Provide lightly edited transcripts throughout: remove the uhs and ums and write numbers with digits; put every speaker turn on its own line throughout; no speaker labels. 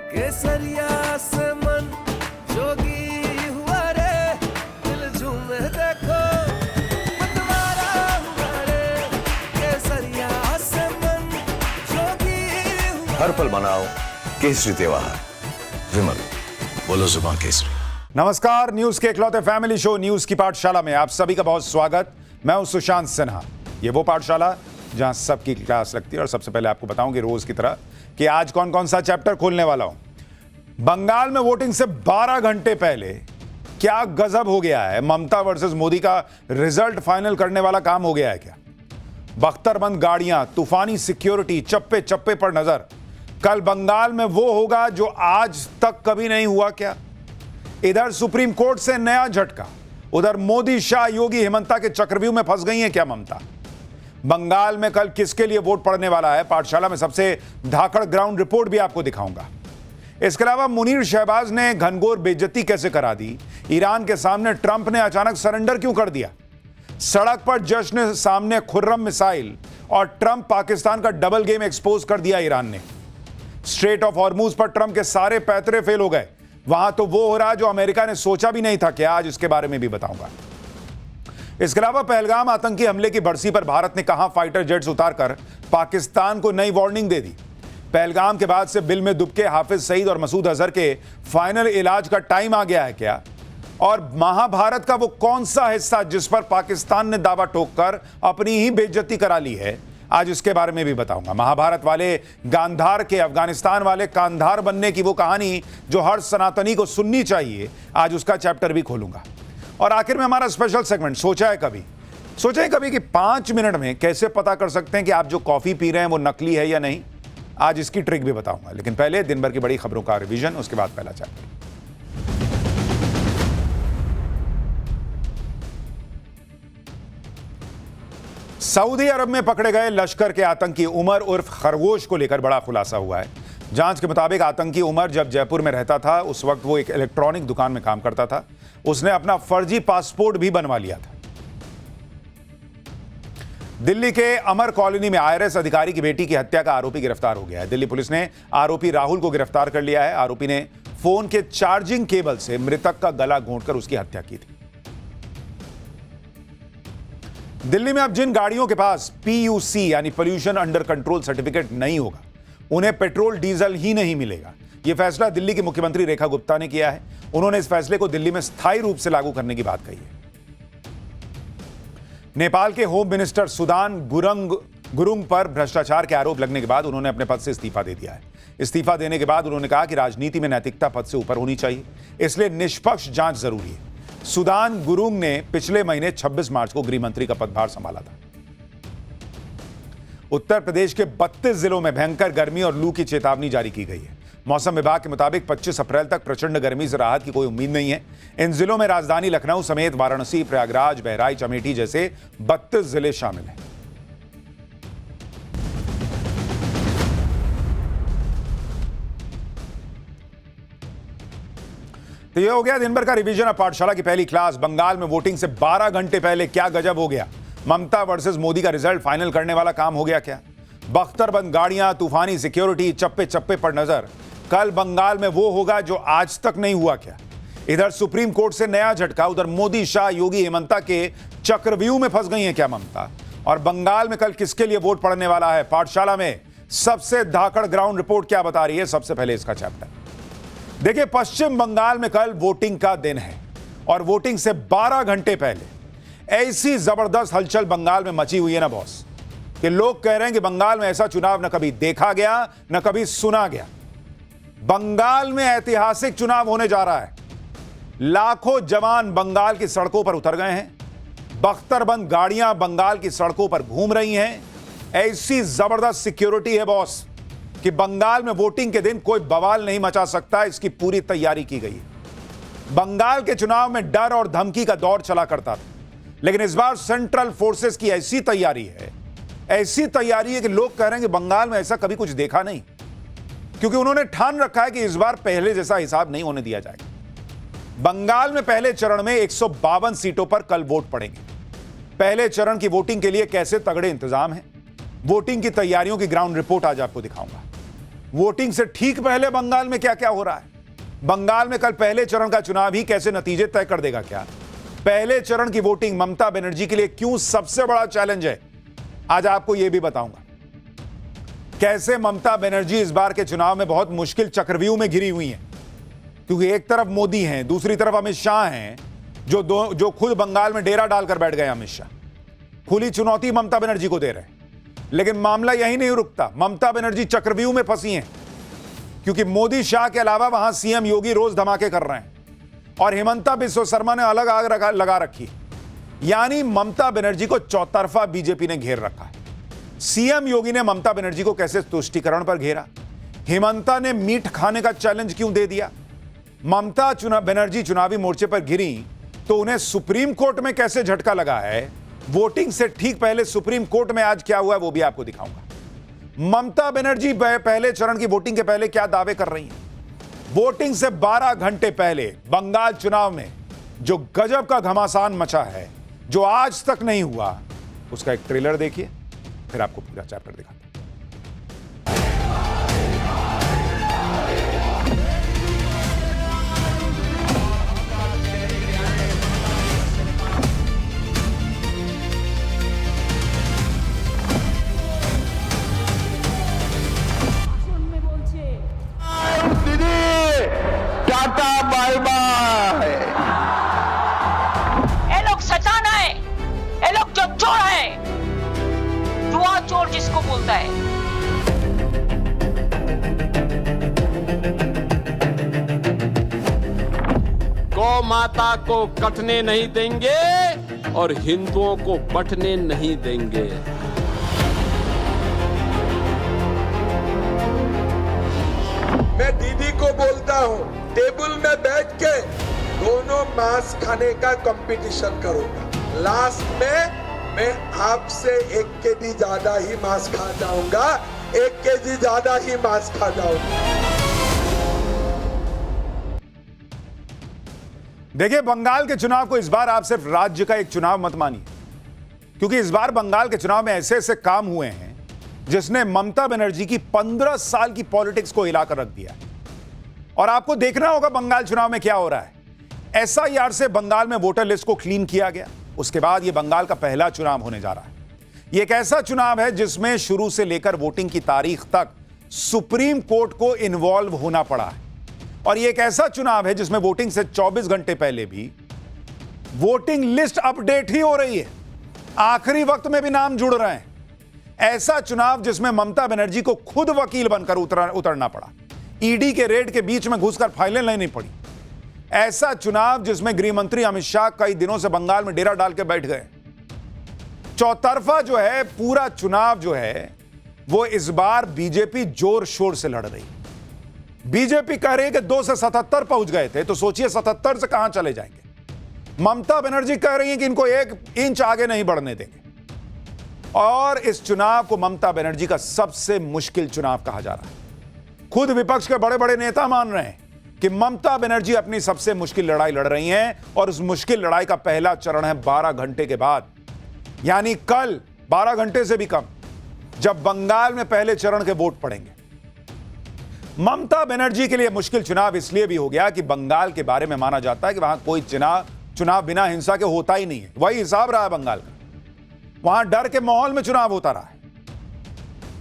केसरिया से मन जोगी हुआ रे, दिल झूमे देखो मतवारा हुआ रे, केसरिया से मन जोगी हुआ।
हर पल मनाओ केसरी त्योहार। विमल, बोलो जुबान केसरी।
नमस्कार, न्यूज के इकलौते फैमिली शो न्यूज की पाठशाला में आप सभी का बहुत स्वागत। मैं हूं सुशांत सिन्हा। ये वो पाठशाला जहां सबकी क्लास लगती है और सबसे पहले आपको बताऊं कि रोज की तरह कि आज कौन कौन सा चैप्टर खोलने वाला हूं। बंगाल में वोटिंग से 12 घंटे पहले क्या गजब हो गया है। ममता वर्सेस मोदी का रिजल्ट फाइनल करने वाला काम हो गया है क्या? बख्तरबंद गाड़ियां, तूफानी सिक्योरिटी, चप्पे चप्पे पर नजर। कल बंगाल में वो होगा जो आज तक कभी नहीं हुआ क्या? इधर सुप्रीम कोर्ट से नया झटका, उधर मोदी, शाह, योगी, हेमंता के चक्रव्यूह में फंस गई हैं क्या ममता? बंगाल में कल किसके लिए वोट पड़ने वाला है, पाठशाला में सबसे धाकड़ ग्राउंड रिपोर्ट भी आपको दिखाऊंगा। इसके अलावा मुनीर शहबाज ने घनघोर बेइज्जती कैसे करा दी, ईरान के सामने ट्रंप ने अचानक सरेंडर क्यों कर दिया, सड़क पर जश्न, सामने खुर्रम मिसाइल और ट्रंप पाकिस्तान का डबल गेम एक्सपोज कर दिया ईरान ने। स्ट्रेट ऑफ हॉर्मूज पर ट्रंप के सारे पैतरे फेल हो गए। वहां तो वो हो रहा जो अमेरिका ने सोचा भी नहीं था कि आज इसके बारे में भी बताऊंगा। इसके अलावा पहलगाम आतंकी हमले की बरसी पर भारत ने कहा फाइटर जेट्स उतारकर पाकिस्तान को नई वार्निंग दे दी। पहलगाम के बाद से बिल में दुबके हाफिज सईद और मसूद अजहर के फाइनल इलाज का टाइम आ गया है क्या? और महाभारत का वो कौन सा हिस्सा जिस पर पाकिस्तान ने दावा ठोककर अपनी ही बेइज्जती करा ली है, आज इसके बारे में भी बताऊंगा। महाभारत वाले गांधार के अफगानिस्तान वाले कांधार बनने की वो कहानी जो हर सनातनी को सुननी चाहिए, आज उसका चैप्टर भी खोलूंगा। और आखिर में हमारा स्पेशल सेगमेंट सोचा है कभी कि 5 मिनट में कैसे पता कर सकते हैं कि आप जो कॉफी पी रहे हैं वो नकली है या नहीं। आज इसकी ट्रिक भी बताऊंगा, लेकिन पहले दिन भर की बड़ी खबरों का रिवीजन, उसके बाद पहला चैप्टर। सऊदी अरब में पकड़े गए लश्कर के आतंकी उमर उर्फ खरगोश को लेकर बड़ा खुलासा हुआ है। जांच के मुताबिक आतंकी उमर जब जयपुर में रहता था उस वक्त वो एक इलेक्ट्रॉनिक दुकान में काम करता था। उसने अपना फर्जी पासपोर्ट भी बनवा लिया था। दिल्ली के अमर कॉलोनी में आईआरएस अधिकारी की बेटी की हत्या का आरोपी गिरफ्तार हो गया है। दिल्ली पुलिस ने आरोपी राहुल को गिरफ्तार कर लिया है। आरोपी ने फोन के चार्जिंग केबल से मृतक का गला घोंटकर उसकी हत्या की थी। दिल्ली में अब जिन गाड़ियों के पास PUC यानी पोल्यूशन अंडर कंट्रोल सर्टिफिकेट नहीं होगा, उन्हें पेट्रोल डीजल ही नहीं मिलेगा। यह फैसला दिल्ली की मुख्यमंत्री रेखा गुप्ता ने किया है। उन्होंने इस फैसले को दिल्ली में स्थायी रूप से लागू करने की बात कही है। नेपाल के होम मिनिस्टर सुदान गुरुंग पर भ्रष्टाचार के आरोप लगने के बाद उन्होंने अपने पद से इस्तीफा दे दिया है। इस्तीफा देने के बाद उन्होंने कहा कि राजनीति में नैतिकता पद से ऊपर होनी चाहिए, इसलिए निष्पक्ष जांच जरूरी है। सुदान गुरुंग ने पिछले महीने 26 मार्च को गृह मंत्री का पदभार संभाला था। उत्तर प्रदेश के 32 जिलों में भयंकर गर्मी और लू की चेतावनी जारी की गई है। मौसम विभाग के मुताबिक 25 अप्रैल तक प्रचंड गर्मी से राहत की कोई उम्मीद नहीं है। इन जिलों में राजधानी लखनऊ समेत वाराणसी, प्रयागराज, बहराइच, अमेठी जैसे 32 जिले शामिल हैं। तो ये हो गया दिन भर का रिवीजन ऑफ पाठशाला की पहली क्लास। बंगाल में वोटिंग से 12 घंटे पहले क्या गजब हो गया। ममता वर्सेस मोदी का रिजल्ट फाइनल करने वाला काम हो गया क्या? बख्तरबंद गाड़ियां, तूफानी सिक्योरिटी, चप्पे चप्पे पर नजर। कल बंगाल में वो होगा जो आज तक नहीं हुआ क्या? इधर सुप्रीम कोर्ट से नया झटका, उधर मोदी, शाह, योगी, हेमंता के चक्रव्यूह में फंस गई हैं क्या ममता? और बंगाल में कल किसके लिए वोट पड़ने वाला है, पाठशाला में सबसे धाकड़ ग्राउंड रिपोर्ट क्या बता रही है। सबसे पहले इसका चैप्टर देखिए। पश्चिम बंगाल में कल वोटिंग का दिन है और वोटिंग से 12 घंटे पहले ऐसी जबरदस्त हलचल बंगाल में मची हुई है ना बॉस, कि लोग कह रहे हैं कि बंगाल में ऐसा चुनाव न कभी देखा गया न कभी सुना गया। बंगाल में ऐतिहासिक चुनाव होने जा रहा है। लाखों जवान बंगाल की सड़कों पर उतर गए हैं। बख्तरबंद गाड़ियां बंगाल की सड़कों पर घूम रही हैं। ऐसी जबरदस्त सिक्योरिटी है बॉस कि बंगाल में वोटिंग के दिन कोई बवाल नहीं मचा सकता। इसकी पूरी तैयारी की गई है। बंगाल के चुनाव में डर और धमकी का दौर चला करता था, लेकिन इस बार सेंट्रल फोर्सेस की ऐसी तैयारी है कि लोग कह रहे हैं कि बंगाल में ऐसा कभी कुछ देखा नहीं, क्योंकि उन्होंने ठान रखा है कि इस बार पहले जैसा हिसाब नहीं होने दिया जाएगा। बंगाल में पहले चरण में 152 सीटों पर कल वोट पड़ेंगे। पहले चरण की वोटिंग के लिए कैसे तगड़े इंतजाम हैं, वोटिंग की तैयारियों की ग्राउंड रिपोर्ट आज आपको दिखाऊंगा। वोटिंग से ठीक पहले बंगाल में क्या क्या हो रहा है, बंगाल में कल पहले चरण का चुनाव ही कैसे नतीजे तय कर देगा, क्या पहले चरण की वोटिंग ममता बनर्जी के लिए क्यों सबसे बड़ा चैलेंज है, आज आपको यह भी बताऊंगा। कैसे ममता बनर्जी इस बार के चुनाव में बहुत मुश्किल चक्रव्यूह में घिरी हुई हैं, क्योंकि एक तरफ मोदी हैं, दूसरी तरफ अमित शाह हैं, जो खुद बंगाल में डेरा डालकर बैठ गए। अमित शाह खुली चुनौती ममता बनर्जी को दे रहे हैं, लेकिन मामला यही नहीं रुकता। ममता बनर्जी चक्रव्यूह में फंसी हैं, क्योंकि मोदी शाह के अलावा वहां सीएम योगी रोज धमाके कर रहे हैं और हिमंता बिस्वा शर्मा ने अलग आग लगा रखी। यानी ममता बनर्जी को चौतरफा बीजेपी ने घेर रखा है। सीएम योगी ने ममता बनर्जी को कैसे तुष्टीकरण पर घेरा, हिमंता ने मीट खाने का चैलेंज क्यों दे दिया, ममता बनर्जी चुनावी मोर्चे पर घिरी तो उन्हें सुप्रीम कोर्ट में कैसे झटका लगा है, वोटिंग से ठीक पहले सुप्रीम कोर्ट में आज क्या हुआ है वो भी आपको दिखाऊंगा। ममता बनर्जी पहले चरण की वोटिंग के पहले क्या दावे कर रही हैं। वोटिंग से 12 घंटे पहले बंगाल चुनाव में जो गजब का घमासान मचा है, जो आज तक नहीं हुआ, उसका एक ट्रेलर देखिए, फिर आपको पूरा चैप्टर दिखाता हूं।
Tata bye bye.
ये लोग शैतान है, ये लोग जो चोर है, जुआ चोर जिसको बोलता है।
गौ माता को कटने नहीं देंगे और हिंदुओं को बंटने नहीं देंगे।
मैं दीदी को बोलता हूँ, टेबल में बैठ के दोनों मांस खाने का कंपटीशन करूंगा। लास्ट में मैं आपसे 1 केजी ज्यादा ही मांस खा जाऊंगा, 1 केजी ज्यादा ही मांस खा जाऊंगा।
देखिए, बंगाल के चुनाव को इस बार आप सिर्फ राज्य का एक चुनाव मत मानिए, क्योंकि इस बार बंगाल के चुनाव में ऐसे ऐसे काम हुए हैं जिसने ममता बनर्जी की 15 साल की पॉलिटिक्स को हिलाकर रख दिया। और आपको देखना होगा बंगाल चुनाव में क्या हो रहा है। एसआईआर से बंगाल में वोटर लिस्ट को क्लीन किया गया, उसके बाद यह बंगाल का पहला चुनाव होने जा रहा है। यह एक ऐसा चुनाव है जिसमें शुरू से लेकर वोटिंग की तारीख तक सुप्रीम कोर्ट को इन्वॉल्व होना पड़ा है। और यह एक ऐसा चुनाव है जिसमें वोटिंग से 24 घंटे पहले भी वोटिंग लिस्ट अपडेट ही हो रही है, आखिरी वक्त में भी नाम जुड़ रहे हैं। ऐसा चुनाव जिसमें ममता बनर्जी को खुद वकील बनकर उतरना पड़ा, ईडी के रेड के बीच में घुसकर फाइलें लेनी पड़ी। ऐसा चुनाव जिसमें गृह मंत्री अमित शाह कई दिनों से बंगाल में डेरा डाल के बैठ गए। चौतरफा जो है पूरा चुनाव जो है वो इस बार बीजेपी जोर शोर से लड़ रही। बीजेपी कह रही है कि 2 से 77 पहुंच गए थे, तो सोचिए 77 से कहां चले जाएंगे। ममता बनर्जी कह रही है कि इनको 1 इंच आगे नहीं बढ़ने देंगे। और इस चुनाव को ममता बनर्जी का सबसे मुश्किल चुनाव कहा जा रहा है। खुद विपक्ष के बड़े बड़े नेता मान रहे हैं कि ममता बनर्जी अपनी सबसे मुश्किल लड़ाई लड़ रही हैं, और उस मुश्किल लड़ाई का पहला चरण है 12 घंटे के बाद, यानी कल 12 घंटे से भी कम, जब बंगाल में पहले चरण के वोट पड़ेंगे। ममता बनर्जी के लिए मुश्किल चुनाव इसलिए भी हो गया कि बंगाल के बारे में माना जाता है कि वहां कोई चुनाव बिना हिंसा के होता ही नहीं है। वही हिसाब रहा है बंगाल का, वहां डर के माहौल में चुनाव होता रहा है।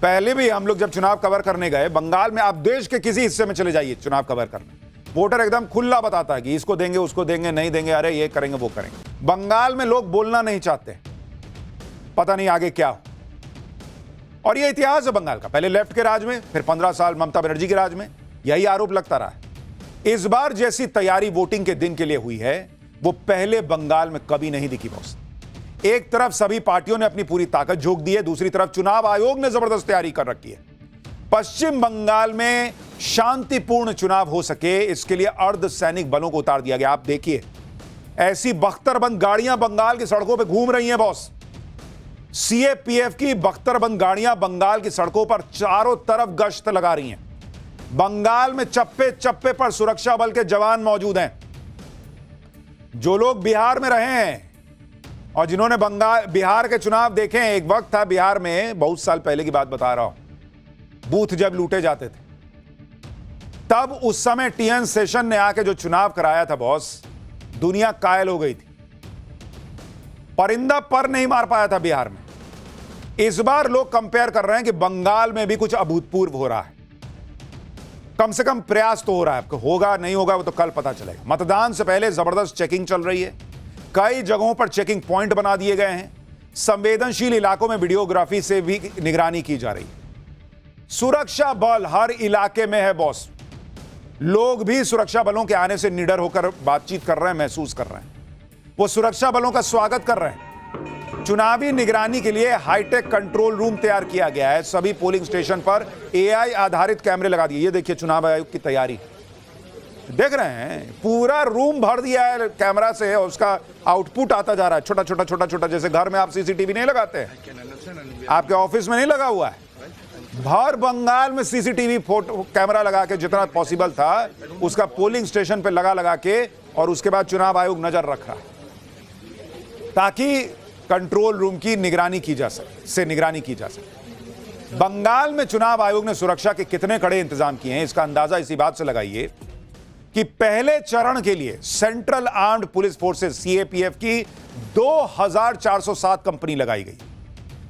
पहले भी हम लोग जब चुनाव कवर करने गए बंगाल में, आप देश के किसी हिस्से में चले जाइए चुनाव कवर करने, वोटर एकदम खुला बताता है कि इसको देंगे, उसको देंगे, नहीं देंगे, अरे ये करेंगे, वो करेंगे। बंगाल में लोग बोलना नहीं चाहते, पता नहीं आगे क्या हो। और ये इतिहास है बंगाल का, पहले लेफ्ट के राज में, फिर 15 साल ममता बनर्जी के राज में, यही आरोप लगता रहा है। इस बार जैसी तैयारी वोटिंग के दिन के लिए हुई है वो पहले बंगाल में कभी नहीं दिखी बॉस। एक तरफ सभी पार्टियों ने अपनी पूरी ताकत झोंक दी है, दूसरी तरफ चुनाव आयोग ने जबरदस्त तैयारी कर रखी है। पश्चिम बंगाल में शांतिपूर्ण चुनाव हो सके इसके लिए अर्धसैनिक बलों को उतार दिया गया। आप देखिए, ऐसी बख्तरबंद गाड़ियां बंगाल की सड़कों पर घूम रही हैं बॉस। सीएपीएफ की बख्तरबंद गाड़ियां बंगाल की सड़कों पर चारों तरफ गश्त लगा रही हैं। बंगाल में चप्पे चप्पे पर सुरक्षा बल के जवान मौजूद हैं। जो लोग बिहार में रहे हैं और जिन्होंने बिहार के चुनाव देखे हैं, एक वक्त था बिहार में, बहुत साल पहले की बात बता रहा हूं, बूथ जब लूटे जाते थे, तब उस समय टीएन शेषन ने आके जो चुनाव कराया था बॉस, दुनिया कायल हो गई थी। परिंदा पर नहीं मार पाया था बिहार में। इस बार लोग कंपेयर कर रहे हैं कि बंगाल में भी कुछ अभूतपूर्व हो रहा है। कम से कम प्रयास तो हो रहा है। होगा नहीं होगा वो तो कल पता चलेगा। मतदान से पहले जबरदस्त चेकिंग चल रही है। कई जगहों पर चेकिंग पॉइंट बना दिए गए हैं। संवेदनशील इलाकों में वीडियोग्राफी से भी निगरानी की जा रही है। सुरक्षा बल हर इलाके में है बॉस। लोग भी सुरक्षा बलों के आने से निडर होकर बातचीत कर रहे हैं, महसूस कर रहे हैं। वो सुरक्षा बलों का स्वागत कर रहे हैं। चुनावी निगरानी के लिए हाईटेक कंट्रोल रूम तैयार किया गया है। सभी पोलिंग स्टेशन पर एआई आधारित कैमरे लगा दिए। ये देखिए चुनाव आयोग की तैयारी देख रहे हैं। पूरा रूम भर दिया है कैमरा से और उसका आउटपुट आता जा रहा है छोटा छोटा छोटा छोटा। जैसे घर में आप सीसीटीवी नहीं लगाते हैं, आपके ऑफिस में नहीं लगा हुआ है। भर बंगाल में सीसीटीवी फोटो कैमरा लगा के जितना पॉसिबल था उसका पोलिंग स्टेशन पे लगा के और उसके बाद चुनाव आयोग नजर रख रहा है ताकि कंट्रोल रूम की निगरानी की जा सके। बंगाल में चुनाव आयोग ने सुरक्षा के कितने कड़े इंतजाम किए हैं इसका अंदाजा इसी बात से लगाइए कि पहले चरण के लिए central armed police forces CAPF की 2407 कंपनी लगाई गई,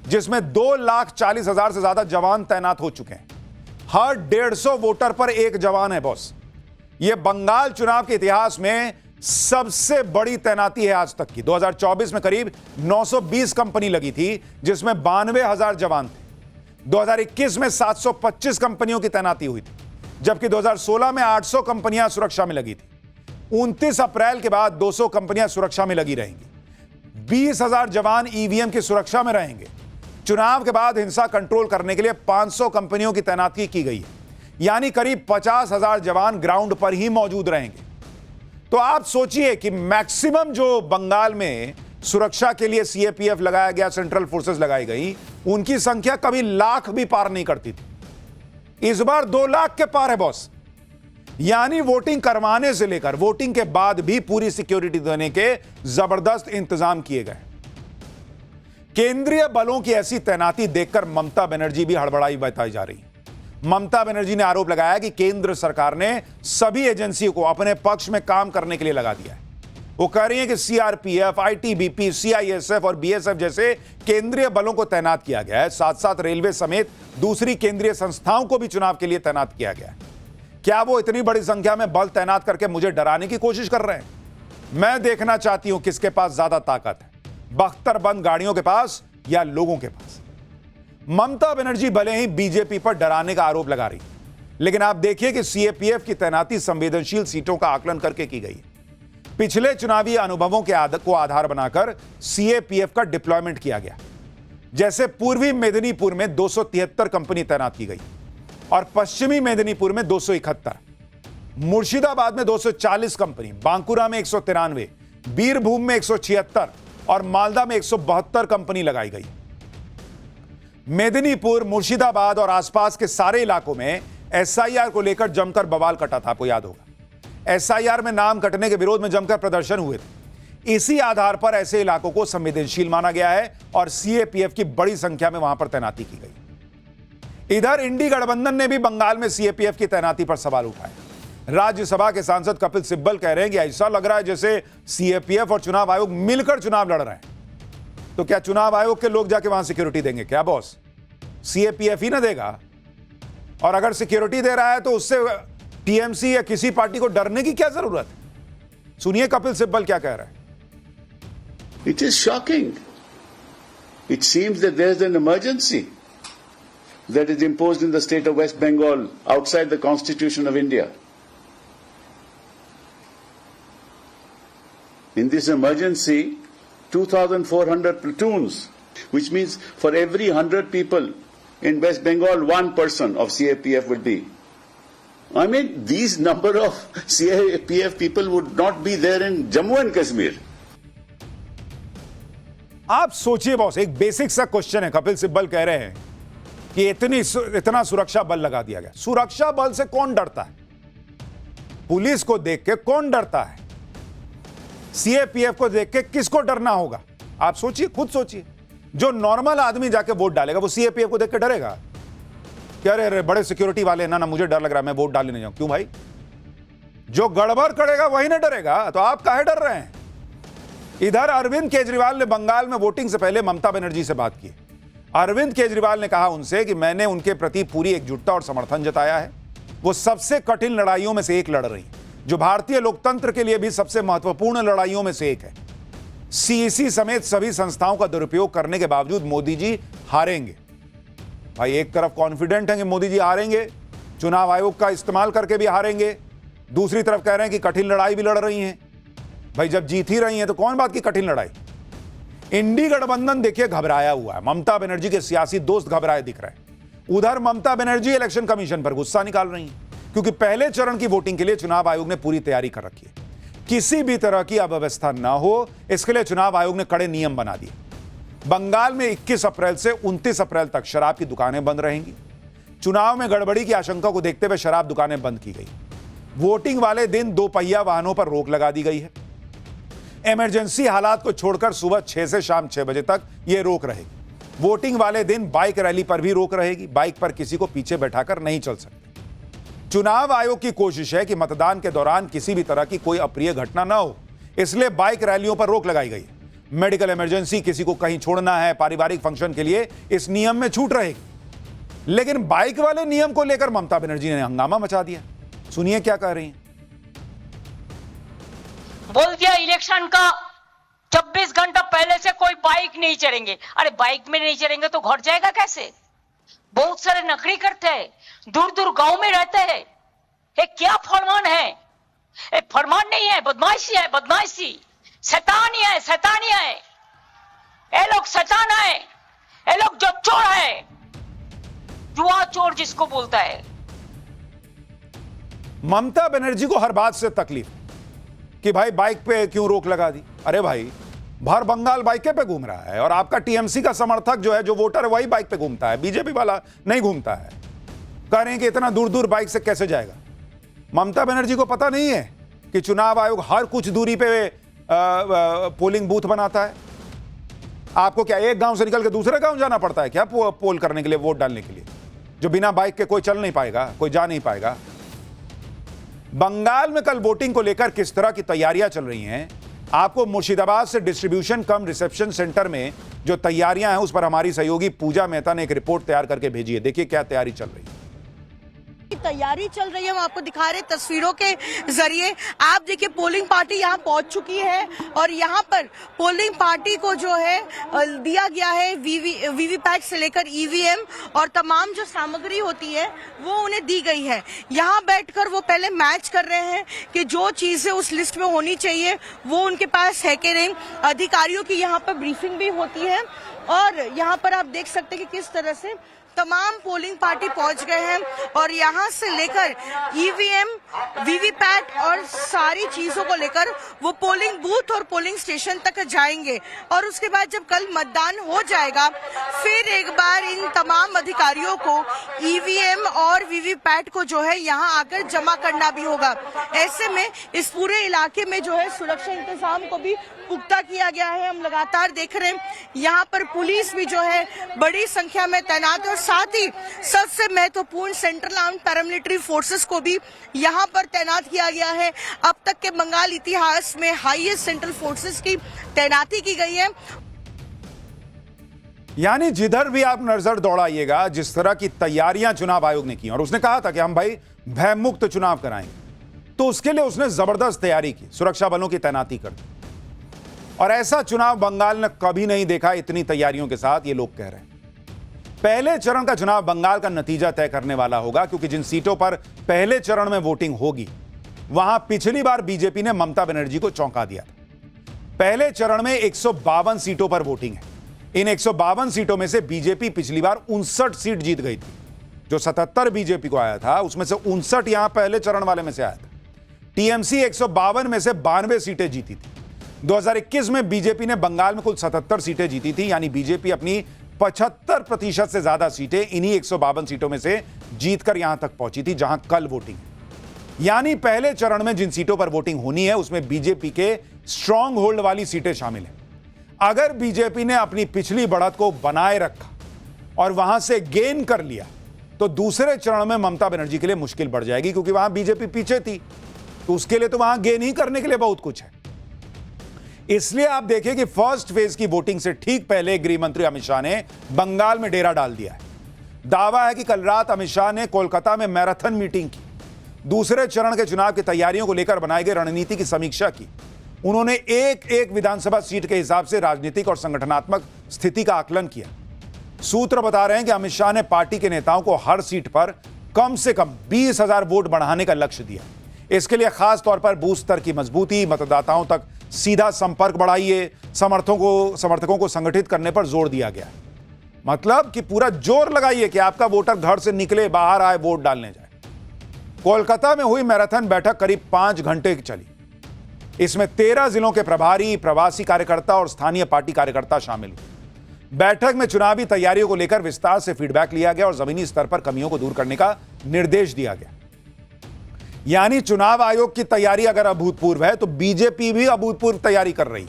जिसमें 2,40,000 से ज्यादा जवान तैनात हो चुके हैं। हर 150 वोटर पर एक जवान है बॉस। यह बंगाल चुनाव के इतिहास में सबसे बड़ी तैनाती है आज तक की। 2024 में करीब 920 कंपनी लगी थी, जिसमें 92,000 जवान थे। 2021 में 725 कंपनियों की तैनाती हुई थी, जबकि 2016 में 800 कंपनियां सुरक्षा में लगी थी। 29 अप्रैल के बाद 200 कंपनियां सुरक्षा में लगी रहेंगी। 20,000 जवान ईवीएम की सुरक्षा में रहेंगे। चुनाव के बाद हिंसा कंट्रोल करने के लिए 500 कंपनियों की तैनाती की गई है, यानी करीब 50,000 जवान ग्राउंड पर ही मौजूद रहेंगे। तो आप सोचिए कि मैक्सिमम जो बंगाल में सुरक्षा के लिए सीएपीएफ लगाया गया, सेंट्रल फोर्सेस लगाई गई, उनकी संख्या कभी लाख भी पार नहीं करती थी। इस बार 2 लाख के पार है बॉस। यानी वोटिंग करवाने से लेकर वोटिंग के बाद भी पूरी सिक्योरिटी देने के जबरदस्त इंतजाम किए गए। केंद्रीय बलों की ऐसी तैनाती देखकर ममता बनर्जी भी हड़बड़ाई बताई जा रही। ममता बनर्जी ने आरोप लगाया कि केंद्र सरकार ने सभी एजेंसियों को अपने पक्ष में काम करने के लिए लगा दिया है। वो कह रही हैं कि सीआरपीएफ, आईटीबीपी, सीआईएसएफ और बीएसएफ जैसे केंद्रीय बलों को तैनात किया गया है। साथ साथ रेलवे समेत दूसरी केंद्रीय संस्थाओं को भी चुनाव के लिए तैनात किया गया है। क्या वो इतनी बड़ी संख्या में बल तैनात करके मुझे डराने की कोशिश कर रहे हैं? मैं देखना चाहती हूं किसके पास ज्यादा ताकत है, बख्तरबंद गाड़ियों के पास या लोगों के पास। ममता बनर्जी भले ही बीजेपी पर डराने का आरोप लगा रही, लेकिन आप देखिए कि सीएपीएफ की तैनाती संवेदनशील सीटों का आकलन करके की गई। पिछले चुनावी अनुभवों को आधार बनाकर सीएपीएफ का डिप्लॉयमेंट किया गया। जैसे पूर्वी मेदिनीपुर में 273 कंपनी तैनात की गई और पश्चिमी मेदिनीपुर में 271, मुर्शिदाबाद में 240 कंपनी, बांकुरा में 193, बीरभूम में 176 और मालदा में 172 कंपनी लगाई गई। मेदिनीपुर, मुर्शिदाबाद और आसपास के सारे इलाकों में एसआईआर को लेकर जमकर बवाल कटा था, आपको याद होगा। एसआईआर में नाम कटने के विरोध में जमकर प्रदर्शन हुए थे। इसी आधार पर ऐसे इलाकों को संवेदनशील माना गया है और सीएपीएफ की बड़ी संख्या में वहां पर तैनाती की गई। इधर इंडी गठबंधन ने भी बंगाल में सीएपीएफ की तैनाती पर सवाल उठाए। राज्यसभा के सांसद कपिल सिब्बल कह रहे हैं कि ऐसा लग रहा है जैसे सीएपीएफ और चुनाव आयोग मिलकर चुनाव लड़ रहे हैं। तो क्या चुनाव आयोग के लोग जाके वहां सिक्योरिटी देंगे क्या बॉस? सीएपीएफ ही ना देगा? और अगर सिक्योरिटी दे रहा है तो उससे टीएमसी या किसी पार्टी को डरने की क्या जरूरत है? सुनिए कपिल सिब्बल क्या कह रहे हैं।
It is shocking. It seems that there is an emergency that is imposed in the state of West Bengal outside the Constitution of India. In this emergency, 2,400 platoons, which means for every 100 people in West Bengal, 1 person of CAPF would be. I mean, these number of CAPF people would not be there in Jammu and Kashmir.
आप सोचिए boss, एक basic सा question है। कपिल सिब्बल कह रहे हैं कि इतना सुरक्षा बल लगा दिया गया। सुरक्षा बल से कौन डरता है? पुलिस को देख के कौन डरता है? सीएपीएफ को देख के किसको डरना होगा? आप सोचिए, खुद सोचिए। जो नॉर्मल आदमी जाके वोट डालेगा वो सीएपीएफ को देख के डरेगा? कि अरे अरे बड़े सिक्योरिटी वाले ना मुझे डर लग रहा है, मैं वोट डालने नहीं जाऊं। क्यों भाई? जो गड़बड़ करेगा वही ना डरेगा, तो आप काहे डर रहे हैं? इधर अरविंद केजरीवाल ने बंगाल में वोटिंग से पहले ममता बनर्जी से बात की। अरविंद केजरीवाल ने कहा उनसे कि मैंने उनके प्रति पूरी एकजुटता और समर्थन जताया है। वो सबसे कठिन लड़ाइयों में से एक लड़ रही, जो भारतीय लोकतंत्र के लिए भी सबसे महत्वपूर्ण लड़ाइयों में से एक है। सीईसी समेत सभी संस्थाओं का दुरुपयोग करने के बावजूद मोदी जी हारेंगे। भाई एक तरफ कॉन्फिडेंट है कि मोदी जी हारेंगे, चुनाव आयोग का इस्तेमाल करके भी हारेंगे, दूसरी तरफ कह रहे हैं कि कठिन लड़ाई भी लड़ रही हैं। भाई जब जीत ही रही हैं तो कौन बात की कठिन लड़ाई? इंडी गठबंधन देखिए घबराया हुआ है, ममता बनर्जी के सियासी दोस्त घबराए दिख रहे हैं। उधर ममता बनर्जी इलेक्शन कमीशन पर गुस्सा निकाल रही हैं, क्योंकि पहले चरण की वोटिंग के लिए चुनाव आयोग ने पूरी तैयारी कर रखी है। किसी भी तरह की अव्यवस्था न हो, इसके लिए चुनाव आयोग ने कड़े नियम बना दिए। बंगाल में 21 अप्रैल से 29 अप्रैल तक शराब की दुकानें बंद रहेंगी। चुनाव में गड़बड़ी की आशंका को देखते हुए शराब दुकानें बंद की गई। वोटिंग वाले दिन 2 पहिया वाहनों पर रोक लगा दी गई है। इमरजेंसी हालात को छोड़कर सुबह 6 से शाम 6 बजे तक यह रोक रहेगी। वोटिंग वाले दिन बाइक रैली पर भी रोक रहेगी। बाइक पर किसी को पीछे बैठाकर नहीं चल सकते। चुनाव आयोग की कोशिश है कि मतदान के दौरान किसी भी तरह की कोई अप्रिय घटना न हो, इसलिए बाइक रैलियों पर रोक लगाई गई है। मेडिकल इमरजेंसी, किसी को कहीं छोड़ना है, पारिवारिक फंक्शन के लिए इस नियम में छूट रहेगी। लेकिन बाइक वाले नियम को लेकर ममता बनर्जी ने हंगामा मचा दिया। सुनिए क्या कह रही हैं।
बोल दिया इलेक्शन का 26 घंटा पहले से कोई बाइक नहीं चढ़ेंगे। अरे बाइक में नहीं चढ़ेंगे तो घर जाएगा कैसे? बहुत सारे नखरी करते हैं, दूर दूर गांव में रहते हैं। ये क्या फरमान है? ये फरमान नहीं है, बदमाशी है, बदमाशी। शैतानी है, शैतानी है। ये लोग शैतान है, ये लोग जो चोर है, जुआ चोर जिसको बोलता है।
ममता बनर्जी को हर बात से तकलीफ कि भाई बाइक पे क्यों रोक लगा दी। अरे भाई भर बंगाल बाइके पे घूम रहा है, और आपका टीएमसी का समर्थक जो है, जो वोटर है, वही बाइक पे घूमता है, बीजेपी वाला नहीं घूमता है। कह रहे हैं कि इतना दूर दूर बाइक से कैसे जाएगा। ममता बनर्जी को पता नहीं है कि चुनाव आयोग हर कुछ दूरी पे पोलिंग बूथ बनाता है। आपको क्या एक गांव से निकल के दूसरे गांव जाना पड़ता है क्या पोल करने के लिए, वोट डालने के लिए? जो बिना बाइक के कोई चल नहीं पाएगा, कोई जा नहीं पाएगा। बंगाल में कल वोटिंग को लेकर किस तरह की तैयारियां चल रही हैं, आपको मुर्शिदाबाद से डिस्ट्रीब्यूशन कम रिसेप्शन सेंटर में जो तैयारियां हैं उस पर हमारी सहयोगी पूजा मेहता ने एक रिपोर्ट तैयार करके भेजी है। देखिए क्या तैयारी चल रही है।
तैयारी चल रही है, हम आपको दिखा रहे तस्वीरों के जरिए। आप देखिए पोलिंग पार्टी यहाँ पहुंच चुकी है, और यहाँ पर पोलिंग पार्टी को जो है दिया गया है वीवीपैट से लेकर ईवीएम और तमाम जो सामग्री होती है वो उन्हें दी गई है। यहाँ बैठकर वो पहले मैच कर रहे हैं कि जो चीजें उस लिस्ट में होनी चाहिए वो उनके पास है कि नहीं। अधिकारियों की यहाँ पर ब्रीफिंग भी होती है, और यहाँ पर आप देख सकते हैं कि किस तरह से तमाम पोलिंग पार्टी पहुंच गए हैं, और यहां से लेकर ईवीएम, वीवीपैट और सारी चीजों को लेकर वो पोलिंग बूथ और पोलिंग स्टेशन तक जाएंगे। और उसके बाद जब कल मतदान हो जाएगा, फिर एक बार इन तमाम अधिकारियों को ईवीएम और वीवीपैट को जो है यहां आकर जमा करना भी होगा। ऐसे में इस पूरे इलाके में जो है सुरक्षा इंतजाम को भी पुख्ता किया गया है। हम लगातार देख रहे हैं यहाँ पर पुलिस भी जो है बड़ी संख्या में तैनात है, और साथ ही सबसे महत्वपूर्ण सेंट्रल आर्म्ड पैरामिलिट्री फोर्सेस को भी यहाँ पर तैनात किया गया है। अब तक के बंगाल इतिहास में हाईएस्ट सेंट्रल फोर्सेस की तैनाती की गई है।
यानी जिधर भी आप नजर दौड़ाइएगा, जिस तरह की तैयारियां चुनाव आयोग ने की, और उसने कहा था कि हम भाई भयमुक्त चुनाव कराएंगे, तो उसके लिए उसने जबरदस्त तैयारी की, सुरक्षा बलों की तैनाती कर दी। और ऐसा चुनाव बंगाल ने कभी नहीं देखा इतनी तैयारियों के साथ, ये लोग कह रहे हैं। पहले चरण का चुनाव बंगाल का नतीजा तय करने वाला होगा, क्योंकि जिन सीटों पर पहले चरण में वोटिंग होगी वहां पिछली बार बीजेपी ने ममता बनर्जी को चौंका दिया था। पहले चरण में 152 सीटों पर वोटिंग है। इन 152 सीटों में से बीजेपी पिछली बार 59 सीट जीत गई थी। जो 77 बीजेपी को आया था उसमें से 59 यहां पहले चरण वाले में से आया था। टीएमसी 152 में से 92 सीटें जीती थी। 2021 में बीजेपी ने बंगाल में कुल 77 सीटें जीती थी, यानी बीजेपी अपनी 75% से ज्यादा सीटें इन्हीं 152 सीटों में से जीतकर यहां तक पहुंची थी जहां कल वोटिंग है। यानी पहले चरण में जिन सीटों पर वोटिंग होनी है उसमें बीजेपी के स्ट्रांग होल्ड वाली सीटें शामिल हैं। अगर बीजेपी ने अपनी पिछली बढ़त को बनाए रखा और वहां से गेन कर लिया तो दूसरे चरण में ममता बनर्जी के लिए मुश्किल बढ़ जाएगी, क्योंकि वहां बीजेपी पीछे थी, तो उसके लिए तो वहां गेन ही करने के लिए बहुत कुछ है। इसलिए आप देखिए कि फर्स्ट फेज की वोटिंग से ठीक पहले गृह मंत्री अमित शाह ने बंगाल में डेरा डाल दिया है। दावा है कि कल रात अमित शाह ने कोलकाता में मैराथन मीटिंग की, दूसरे चरण के चुनाव की तैयारियों को लेकर बनाई गई रणनीति की समीक्षा की। उन्होंने एक एक विधानसभा सीट के हिसाब से राजनीतिक और संगठनात्मक स्थिति का आकलन किया। सूत्र बता रहे हैं कि अमित शाह ने पार्टी के नेताओं को हर सीट पर कम से कम 20,000 वोट बढ़ाने का लक्ष्य दिया। इसके लिए खास तौर पर बूथ स्तर की मजबूती, मतदाताओं तक सीधा संपर्क बढ़ाइए, समर्थकों को संगठित करने पर जोर दिया गया। मतलब कि पूरा जोर लगाइए कि आपका वोटर घर से निकले, बाहर आए, वोट डालने जाए। कोलकाता में हुई मैराथन बैठक करीब 5 घंटे की चली। इसमें 13 जिलों के प्रभारी, प्रवासी कार्यकर्ता और स्थानीय पार्टी कार्यकर्ता शामिल हुए। बैठक में चुनावी तैयारियों को लेकर विस्तार से फीडबैक लिया गया और जमीनी स्तर पर कमियों को दूर करने का निर्देश दिया गया। यानी चुनाव आयोग की तैयारी अगर अभूतपूर्व है, तो बीजेपी भी अभूतपूर्व तैयारी कर रही,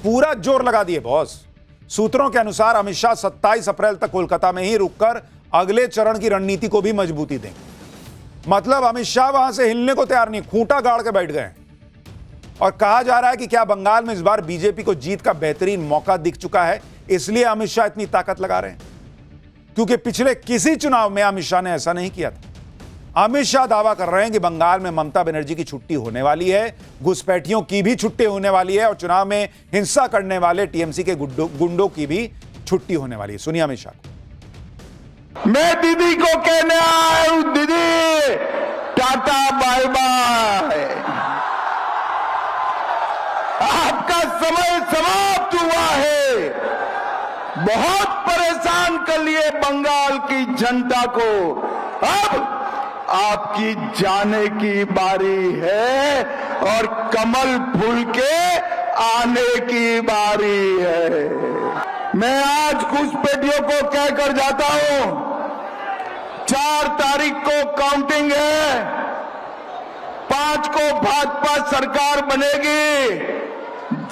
पूरा जोर लगा दिए बॉस। सूत्रों के अनुसार अमित शाह 27 अप्रैल तक कोलकाता में ही रुककर अगले चरण की रणनीति को भी मजबूती देंगे। मतलब अमित शाह वहां से हिलने को तैयार नहीं, खूंटा गाड़ के बैठ गए। और कहा जा रहा है कि क्या बंगाल में इस बार बीजेपी को जीत का बेहतरीन मौका दिख चुका है, इसलिए अमित शाह इतनी ताकत लगा रहे हैं, क्योंकि पिछले किसी चुनाव में अमित शाह ने ऐसा नहीं किया था। अमित शाह दावा कर रहे हैं कि बंगाल में ममता बनर्जी की छुट्टी होने वाली है, घुसपैठियों की भी छुट्टी होने वाली है और चुनाव में हिंसा करने वाले टीएमसी के गुंडों की भी छुट्टी होने वाली है। सुनिए अमित शाह को।
मैं दीदी को कहने आया हूं, दीदी टाटा बाय बाय, आपका समय समाप्त हुआ है। बहुत परेशान कर लिए बंगाल की जनता को, अब आपकी जाने की बारी है और कमल फूल के आने की बारी है। मैं आज घुसपैठियों को कहकर जाता हूं, 4 तारीख को काउंटिंग है, 5 को भाजपा सरकार बनेगी।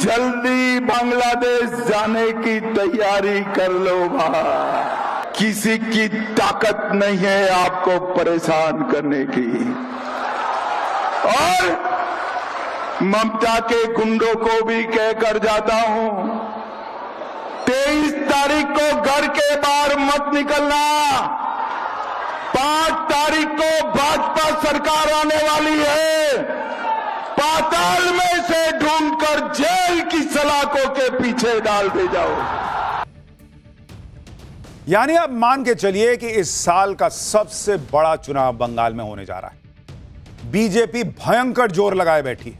जल्दी बांग्लादेश जाने की तैयारी कर लो भाई, किसी की ताकत नहीं है आपको परेशान करने की। और ममता के गुंडों को भी कहकर जाता हूं, 23 तारीख को घर के बाहर मत निकलना, 5 तारीख को भाजपा सरकार आने वाली है, पाताल में से ढूंढकर जेल की सलाखों के पीछे डाल दे जाओ।
यानी अब मान के चलिए कि इस साल का सबसे बड़ा चुनाव बंगाल में होने जा रहा है। बीजेपी भयंकर जोर लगाए बैठी है,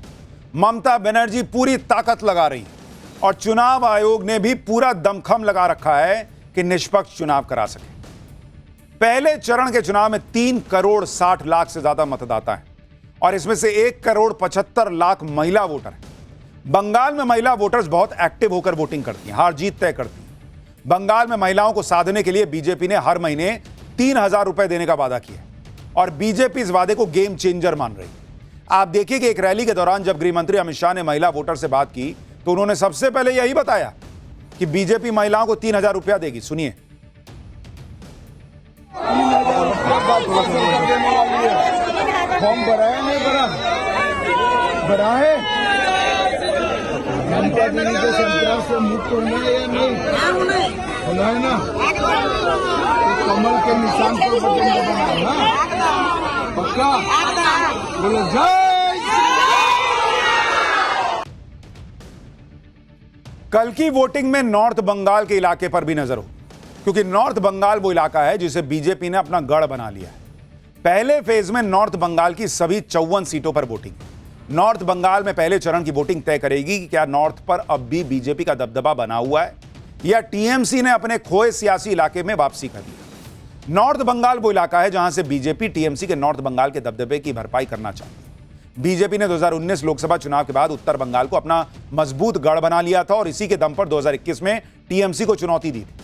ममता बनर्जी पूरी ताकत लगा रही है और चुनाव आयोग ने भी पूरा दमखम लगा रखा है कि निष्पक्ष चुनाव करा सके। पहले चरण के चुनाव में 3 करोड़ 60 लाख से ज्यादा मतदाता हैं और इसमें से 1 करोड़ 75 लाख महिला वोटर हैं। बंगाल में महिला वोटर्स बहुत एक्टिव होकर वोटिंग करती हैं, हार जीत तय करती हैं। बंगाल में महिलाओं को साधने के लिए बीजेपी ने हर महीने 3,000 रुपए देने का वादा किया और बीजेपी इस वादे को गेम चेंजर मान रही। आप देखिए कि एक रैली के दौरान जब गृह मंत्री अमित शाह ने महिला वोटर से बात की तो उन्होंने सबसे पहले यही बताया कि बीजेपी महिलाओं को 3,000 रुपया देगी। सुनिए।
फॉर्म भराया नहीं भरा है, ममता दीदी को संतरास से मुक्त होना है या नहीं होना है ना, तो कमल के निशान पर बटन दबाना ना, पक्का बोलो जय।
कल की वोटिंग में नॉर्थ बंगाल के इलाके पर भी नजर हो, क्योंकि नॉर्थ बंगाल वो इलाका है जिसे बीजेपी ने अपना गढ़ बना लिया है। पहले फेज में नॉर्थ बंगाल की सभी 54 सीटों पर वोटिंग। नॉर्थ बंगाल में पहले चरण की वोटिंग तय करेगी कि क्या नॉर्थ पर अब भी बीजेपी का दबदबा बना हुआ है या टीएमसी ने अपने खोए सियासी इलाके में वापसी कर दी। नॉर्थ बंगाल वो इलाका है जहां से बीजेपी टीएमसी के नॉर्थ बंगाल के दबदबे की भरपाई करना चाहती है। बीजेपी ने 2019 लोकसभा चुनाव के बाद उत्तर बंगाल को अपना मजबूत गढ़ बना लिया था और इसी के दम पर 2021 में टीएमसी को चुनौती दी थी।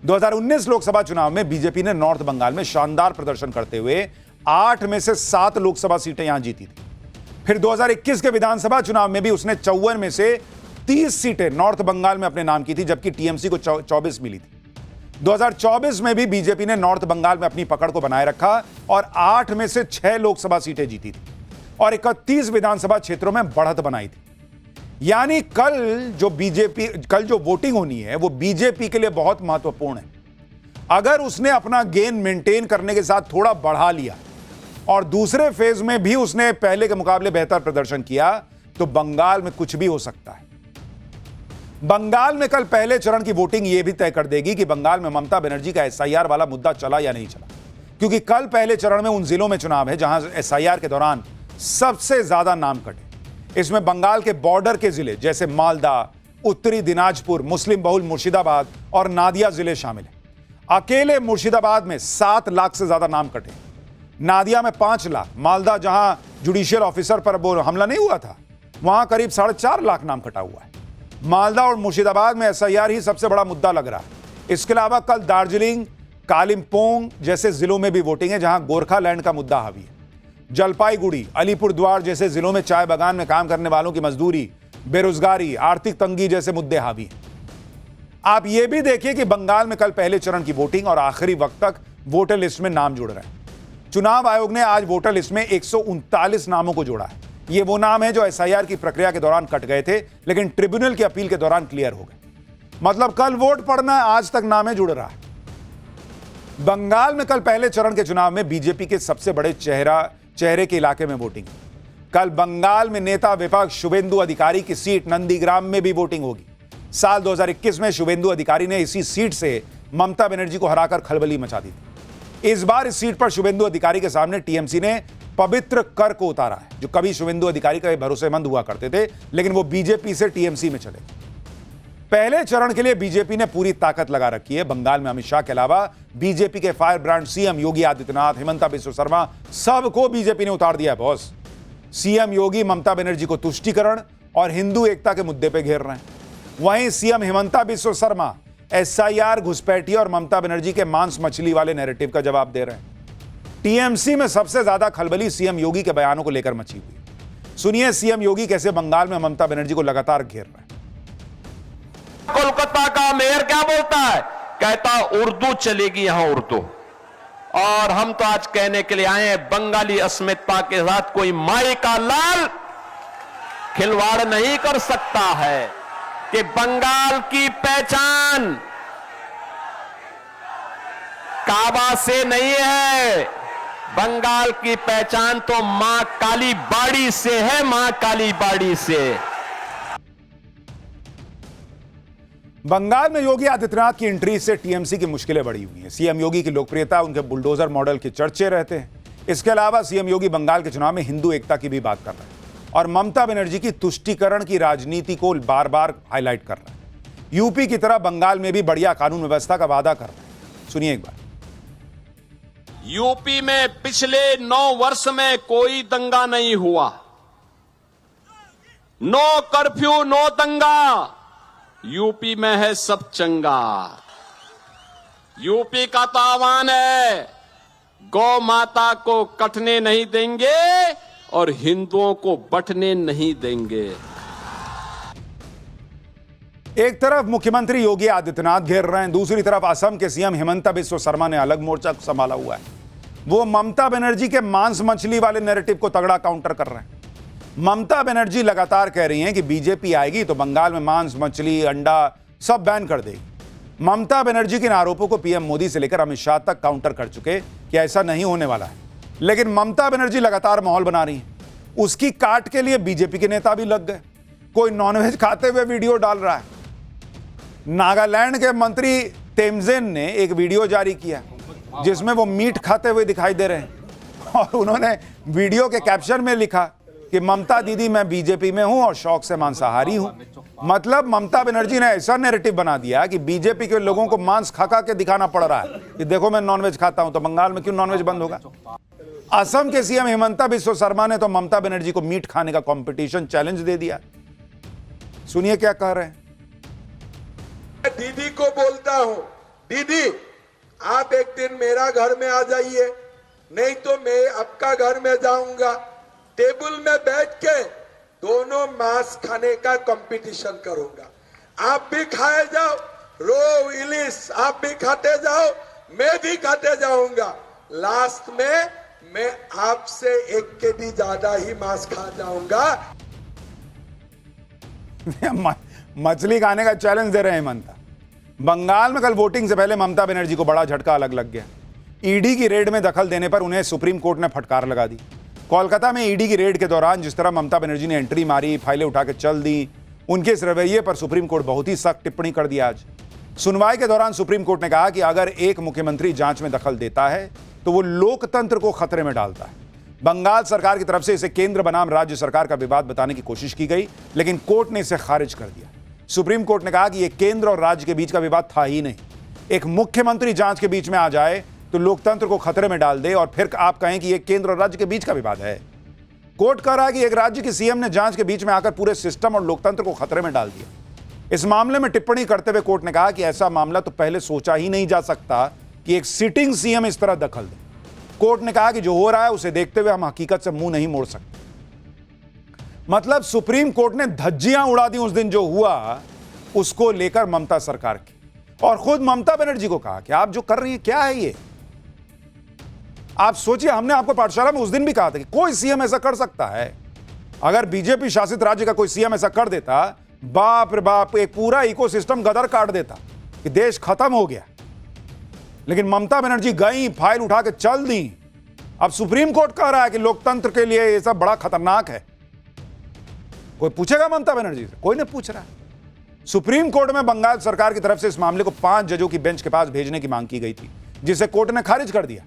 2019 लोकसभा चुनाव में बीजेपी ने नॉर्थ बंगाल में शानदार प्रदर्शन करते हुए 8 में से 7 लोकसभा सीटें यहां जीती थी। फिर 2021 के विधानसभा चुनाव में भी उसने 54 में से 30 सीटें नॉर्थ बंगाल में अपने नाम की थी, जबकि टीएमसी को 24 मिली थी। 2024 में भी बीजेपी ने नॉर्थ बंगाल में अपनी पकड़ को बनाए रखा और 8 में से 6 लोकसभा सीटें जीती थी और 31 विधानसभा क्षेत्रों में बढ़त बनाई थी। यानी कल जो वोटिंग होनी है वो बीजेपी के लिए बहुत महत्वपूर्ण है। अगर उसने अपना गेन मेंटेन करने के साथ थोड़ा बढ़ा लिया और दूसरे फेज में भी उसने पहले के मुकाबले बेहतर प्रदर्शन किया तो बंगाल में कुछ भी हो सकता है। बंगाल में कल पहले चरण की वोटिंग यह भी तय कर देगी कि बंगाल में ममता बनर्जी का एसआईआर वाला मुद्दा चला या नहीं चला, क्योंकि कल पहले चरण में उन जिलों में चुनाव है जहां एसआईआर के दौरान सबसे ज्यादा नाम कटे। इसमें बंगाल के बॉर्डर के जिले जैसे मालदा, उत्तरी दिनाजपुर, मुस्लिम बहुल मुर्शिदाबाद और नादिया जिले शामिल हैं। अकेले मुर्शिदाबाद में 7 लाख से ज्यादा नाम कटे, नादिया में 5 लाख, मालदा जहां जुडिशियल ऑफिसर पर वो हमला नहीं हुआ था वहां करीब 4.5 लाख नाम कटा हुआ है। मालदा और मुर्शिदाबाद में एसआईआर ही सबसे बड़ा मुद्दा लग रहा है। इसके अलावा कल दार्जिलिंग, कालिम्पोंग जैसे जिलों में भी वोटिंग है जहां गोरखालैंड का मुद्दा हावी है। जलपाईगुड़ी, अलीपुरद्वार जैसे जिलों में चाय बागान में काम करने वालों की मजदूरी, बेरोजगारी, आर्थिक तंगी जैसे मुद्दे हावी हैं। आप यह भी देखिए कि बंगाल में कल पहले चरण की वोटिंग और आखिरी वक्त तक वोटर लिस्ट में नाम जुड़ रहे हैं। चुनाव आयोग ने आज वोटर लिस्ट में 139 नामों को जोड़ा है। ये वो नाम है जो एसआईआर की प्रक्रिया के दौरान कट गए थे लेकिन ट्रिब्यूनल की अपील के दौरान क्लियर हो गए। मतलब कल वोट पड़ना है, आज तक नाम जुड़ रहा है। बंगाल में कल पहले चरण के चुनाव में बीजेपी के सबसे बड़े चेहरे के इलाके में वोटिंग। कल बंगाल में नेता विपक्ष शुभेंदु अधिकारी की सीट नंदीग्राम में भी वोटिंग होगी। साल 2021 में शुभेंदु अधिकारी ने इसी सीट से ममता बनर्जी को हराकर खलबली मचा दी थी। इस बार इस सीट पर शुभेंदु अधिकारी के सामने टीएमसी ने पवित्र कर को उतारा है, जो कभी शुभेंदु अधिकारी का भरोसेमंद हुआ करते थे लेकिन वो बीजेपी से टीएमसी में चले। पहले चरण के लिए बीजेपी ने पूरी ताकत लगा रखी है। बंगाल में अमित शाह के अलावा बीजेपी के fire brand CM Yogi Adityanath, Himanta Biswa Sharma, सबको बीजेपी ने उतार दिया है बॉस। सीएम योगी ममता बनर्जी को तुष्टीकरण और हिंदू एकता के मुद्दे पर घेर रहे हैं। वहीं सीएम हिमंता बिस्वा शर्मा एसआईआर, घुसपैठिया और ममता बनर्जी के मांस मछली वाले नैरेटिव का जवाब दे रहे हैं। टीएमसी में सबसे ज्यादा खलबली सीएम योगी के बयानों को लेकर मची हुई। सुनिए सीएम योगी कैसे बंगाल में ममता बनर्जी को लगातार घेर रहे हैं।
कोलकाता का मेयर क्या बोलता है? कहता उर्दू चलेगी, यहां उर्दू। और हम तो आज कहने के लिए आए हैं, बंगाली अस्मिता के साथ कोई माई का लाल खिलवाड़ नहीं कर सकता है कि बंगाल की पहचान काबा से नहीं है, बंगाल की पहचान तो मां काली बाड़ी से है, मां काली बाड़ी से।
बंगाल में योगी आदित्यनाथ की एंट्री से टीएमसी की मुश्किलें बढ़ी हुई हैं। सीएम योगी की लोकप्रियता, उनके बुलडोजर मॉडल के चर्चे रहते हैं। इसके अलावा सीएम योगी बंगाल के चुनाव में हिंदू एकता की भी बात कर रहे हैं और ममता बनर्जी की तुष्टीकरण की राजनीति को बार बार हाईलाइट कर रहे हैं। यूपी की तरह बंगाल में भी बढ़िया कानून व्यवस्था का वादा कर रहे हैं। सुनिए एक बार।
यूपी में पिछले 9 वर्ष में कोई दंगा नहीं हुआ। नो कर्फ्यू, नो दंगा। यूपी में है सब चंगा। यूपी का तो आह्वान है, गौ माता को कटने नहीं देंगे और हिंदुओं को बंटने नहीं देंगे।
एक तरफ मुख्यमंत्री योगी आदित्यनाथ घेर रहे हैं, दूसरी तरफ असम के सीएम हिमंता बिस्वा शर्मा ने अलग मोर्चा संभाला हुआ है। वो ममता बनर्जी के मांस मछली वाले नैरेटिव को तगड़ा काउंटर कर रहे हैं। ममता बनर्जी लगातार कह रही हैं कि बीजेपी आएगी तो बंगाल में मांस, मछली, अंडा सब बैन कर देगी। ममता बनर्जी के इन आरोपों को पीएम मोदी से लेकर अमित शाह तक काउंटर कर चुके कि ऐसा नहीं होने वाला है, लेकिन ममता बनर्जी लगातार माहौल बना रही हैं। उसकी काट के लिए बीजेपी के नेता भी लग गए। कोई नॉनवेज खाते हुए वीडियो डाल रहा है। नागालैंड के मंत्री तेमजेन ने एक वीडियो जारी किया जिसमें वो मीट खाते हुए दिखाई दे रहे हैं और उन्होंने वीडियो के कैप्शन में लिखा कि ममता दीदी मैं बीजेपी में हूं और शौक से मांसाहारी हूं। मतलब ममता बनर्जी ने ऐसा नैरेटिव बना दिया कि बीजेपी के लोगों को मांस खा के दिखाना पड़ रहा है कि देखो मैं नॉनवेज खाता हूं, तो बंगाल में क्यों नॉनवेज बंद होगा। असम के सीएम हिमंता बिस्वा शर्मा ने तो ममता बनर्जी को मीट खाने का कंपटीशन चैलेंज दे दिया। सुनिए क्या कह रहे हैं।
दीदी को बोलता हूं, दीदी आप एक दिन मेरा घर में आ जाइए, नहीं तो मैं आपका घर में जाऊंगा। टेबल में बैठ के दोनों मांस खाने का कंपटीशन करूंगा। आप भी खाए जाओ, रो इलिस आप भी खाते जाओ, मैं भी खाते जाऊंगा। लास्ट में मैं आपसे 1 केजी ज्यादा ही मांस खा जाऊंगा।
मछली खाने का चैलेंज दे रहे हैं ममता। बंगाल में कल वोटिंग से पहले ममता बनर्जी को बड़ा झटका अलग लग गया। ईडी की रेड में दखल देने पर उन्हें सुप्रीम कोर्ट ने फटकार लगा दी। कोलकाता में ईडी की रेड के दौरान जिस तरह ममता बनर्जी ने एंट्री मारी, फाइलें उठा के चल दी, उनके इस रवैये पर सुप्रीम कोर्ट बहुत ही सख्त टिप्पणी कर दी। आज सुनवाई के दौरान सुप्रीम कोर्ट ने कहा कि अगर एक मुख्यमंत्री जांच में दखल देता है तो वो लोकतंत्र को खतरे में डालता है। बंगाल सरकार की तरफ से इसे केंद्र बनाम राज्य सरकार का विवाद बताने की कोशिश की गई, लेकिन कोर्ट ने इसे खारिज कर दिया। सुप्रीम कोर्ट ने कहा कि यह केंद्र और राज्य के बीच का विवाद था ही नहीं। एक मुख्यमंत्री जांच के बीच में आ जाए तो लोकतंत्र को खतरे में डाल दे और फिर आप कहें कि यह केंद्र और राज्य के बीच का विवाद है। कोर्ट कह रहा है कि एक राज्य के सीएम ने जांच के बीच में आकर पूरे सिस्टम और लोकतंत्र को खतरे में डाल दिया। इस मामले में टिप्पणी करते हुए कोर्ट ने कहा कि ऐसा मामला तो पहले सोचा ही नहीं जा सकता कि एक सिटिंग सीएम इस तरह दखल दे। कोर्ट ने कहा कि जो हो रहा है उसे देखते हुए हम हकीकत से मुंह नहीं मोड़ सकते। मतलब सुप्रीम कोर्ट ने धज्जियां उड़ा दी उस दिन जो हुआ उसको लेकर ममता सरकार की, और खुद ममता बनर्जी को कहा कि आप जो कर रही हैं क्या है ये। आप सोचिए, हमने आपको पाठशाला में उस दिन भी कहा था कि कोई सीएम ऐसा कर सकता है। अगर बीजेपी शासित राज्य का कोई सीएम ऐसा कर देता, बाप रे बाप, एक पूरा इकोसिस्टम गदर काट देता कि देश खत्म हो गया। लेकिन ममता बनर्जी गई, फाइल उठा के चल दी। अब सुप्रीम कोर्ट कह रहा है कि लोकतंत्र के लिए यह सब बड़ा खतरनाक है। कोई पूछेगा ममता बनर्जी से? कोई नहीं पूछ रहा है। सुप्रीम कोर्ट में बंगाल सरकार की तरफ से इस मामले को 5 जजों की बेंच के पास भेजने की मांग की गई थी, जिसे कोर्ट ने खारिज कर दिया।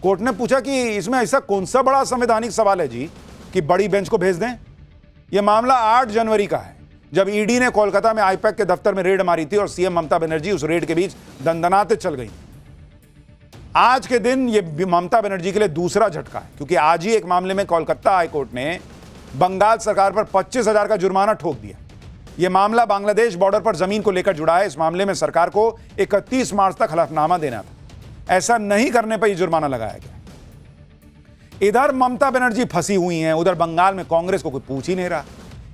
कोर्ट ने पूछा कि इसमें ऐसा कौन सा बड़ा संवैधानिक सवाल है जी कि बड़ी बेंच को भेज दें। यह मामला 8 जनवरी का है, जब ईडी ने कोलकाता में आईपैक के दफ्तर में रेड मारी थी और सीएम ममता बनर्जी उस रेड के बीच दंदनाते चल गई। आज के दिन यह ममता बनर्जी के लिए दूसरा झटका है, क्योंकि आज ही एक मामले में कोलकाता हाईकोर्ट ने बंगाल सरकार पर 25,000 का जुर्माना ठोक दिया। यह मामला बांग्लादेश बॉर्डर पर जमीन को लेकर जुड़ा है। इस मामले में सरकार को 31 मार्च तक हलफनामा देना था। ऐसा नहीं करने पर यह जुर्माना लगाया गया। इधर ममता बनर्जी फंसी हुई हैं, उधर बंगाल में कांग्रेस को कोई पूछ ही नहीं रहा।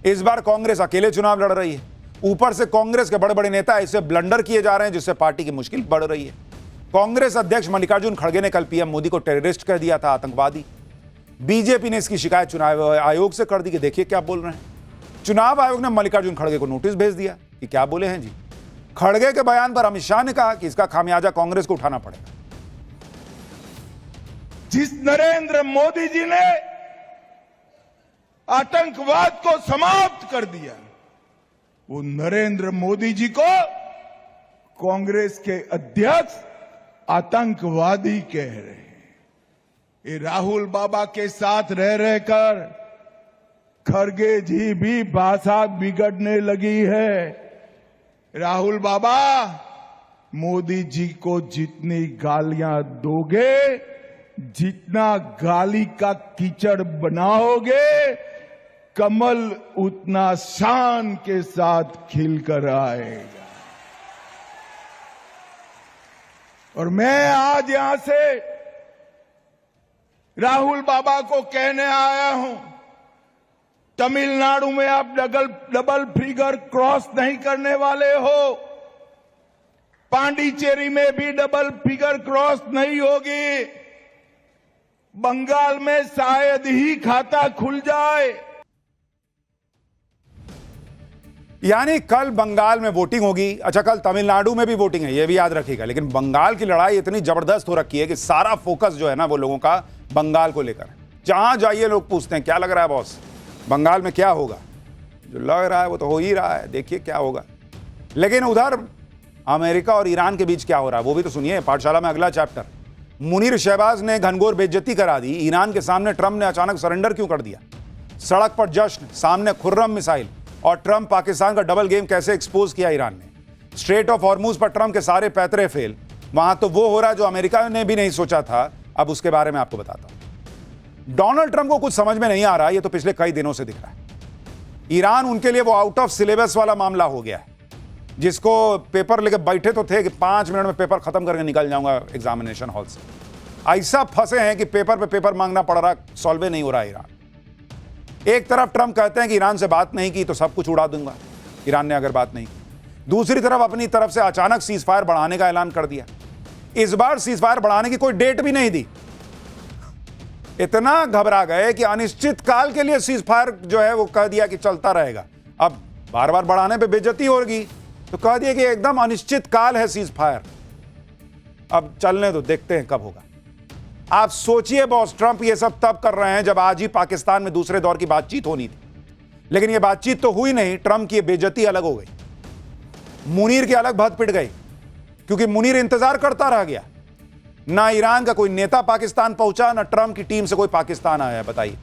इस बार कांग्रेस अकेले चुनाव लड़ रही है। ऊपर से कांग्रेस के बड़े बड़े नेता ऐसे ब्लंडर किए जा रहे हैं जिससे पार्टी की मुश्किल बढ़ रही है। कांग्रेस अध्यक्ष मल्लिकार्जुन खड़गे ने कल पीएम मोदी को टेररिस्ट कह दिया था, आतंकवादी। बीजेपी ने इसकी शिकायत चुनाव आयोग से कर दी कि देखिए क्या बोल रहे हैं। चुनाव आयोग ने मल्लिकार्जुन खड़गे को नोटिस भेज दिया कि क्या बोले हैं जी। खड़गे के बयान पर अमित शाह ने कहा कि इसका खामियाजा कांग्रेस को उठाना पड़ेगा।
जिस नरेंद्र मोदी जी ने आतंकवाद को समाप्त कर दिया, वो नरेंद्र मोदी जी को कांग्रेस के अध्यक्ष आतंकवादी कह रहे हैं। ये राहुल बाबा के साथ रह रहकर खड़गे जी भी भाषा बिगड़ने लगी है। राहुल बाबा, मोदी जी को जितनी गालियां दोगे, जितना गाली का कीचड़ बनाओगे, कमल उतना शान के साथ खिलकर आएगा। और मैं आज यहां से राहुल बाबा को कहने आया हूं, तमिलनाडु में आप डबल फिगर क्रॉस नहीं करने वाले हो। पांडिचेरी में भी डबल फिगर क्रॉस नहीं होगी। बंगाल में शायद ही खाता खुल जाए।
यानी कल बंगाल में वोटिंग होगी। अच्छा, कल तमिलनाडु में भी वोटिंग है, यह भी याद रखिएगा। लेकिन बंगाल की लड़ाई इतनी जबरदस्त हो रखी है कि सारा फोकस जो है ना वो लोगों का बंगाल को लेकर। जहां जाइए लोग पूछते हैं क्या लग रहा है बॉस, बंगाल में क्या होगा। जो लग रहा है वो तो हो ही रहा है, देखिए क्या होगा। लेकिन उधर अमेरिका और ईरान के बीच क्या हो रहा है वो भी तो सुनिए। पाठशाला में अगला चैप्टर। मुनीर शहबाज ने घनघोर बेइज्जती करा दी। ईरान के सामने ट्रंप ने अचानक सरेंडर क्यों कर दिया। सड़क पर जश्न, सामने खुर्रम मिसाइल। और ट्रंप पाकिस्तान का डबल गेम कैसे एक्सपोज किया ईरान ने। स्ट्रेट ऑफ हॉर्मुज पर ट्रंप के सारे पैतरे फेल। वहां तो वो हो रहा है जो अमेरिका ने भी नहीं सोचा था। अब उसके बारे में आपको बताता हूं। डोनाल्ड ट्रंप को कुछ समझ में नहीं आ रहा, ये तो पिछले कई दिनों से दिख रहा है। ईरान उनके लिए वो आउट ऑफ सिलेबस वाला मामला हो गया है, जिसको पेपर लेके बैठे तो थे कि 5 मिनट में पेपर खत्म करके निकल जाऊंगा एग्जामिनेशन हॉल से। ऐसा फंसे हैं कि पेपर पे पेपर मांगना पड़ रहा, सॉल्व नहीं हो रहा ईरान। एक तरफ ट्रंप कहते हैं कि ईरान से बात नहीं की तो सब कुछ उड़ा दूंगा, ईरान ने अगर बात नहीं की। दूसरी तरफ अपनी तरफ से अचानक सीज फायर बढ़ाने का ऐलान कर दिया। इस बार सीज फायर बढ़ाने की कोई डेट भी नहीं दी। इतना घबरा गए कि अनिश्चित काल के लिए सीज फायर जो है वो कह दिया कि चलता रहेगा। अब बार बार बढ़ाने पे बेइज्जती होगी, तो कह दिया कि एकदम अनिश्चित काल है सीज फायर। अब चलने दो, देखते हैं कब होगा। आप सोचिए बॉस, ट्रंप ये सब तब कर रहे हैं जब आज ही पाकिस्तान में दूसरे दौर की बातचीत होनी थी, लेकिन ये बातचीत तो हुई नहीं। ट्रंप की बेइज्जती अलग हो गई, मुनीर की अलग भद पिट गई, क्योंकि मुनीर इंतजार करता रह गया। ना ईरान का कोई नेता पाकिस्तान पहुंचा, ना ट्रंप की टीम से कोई पाकिस्तान आया। बताइए,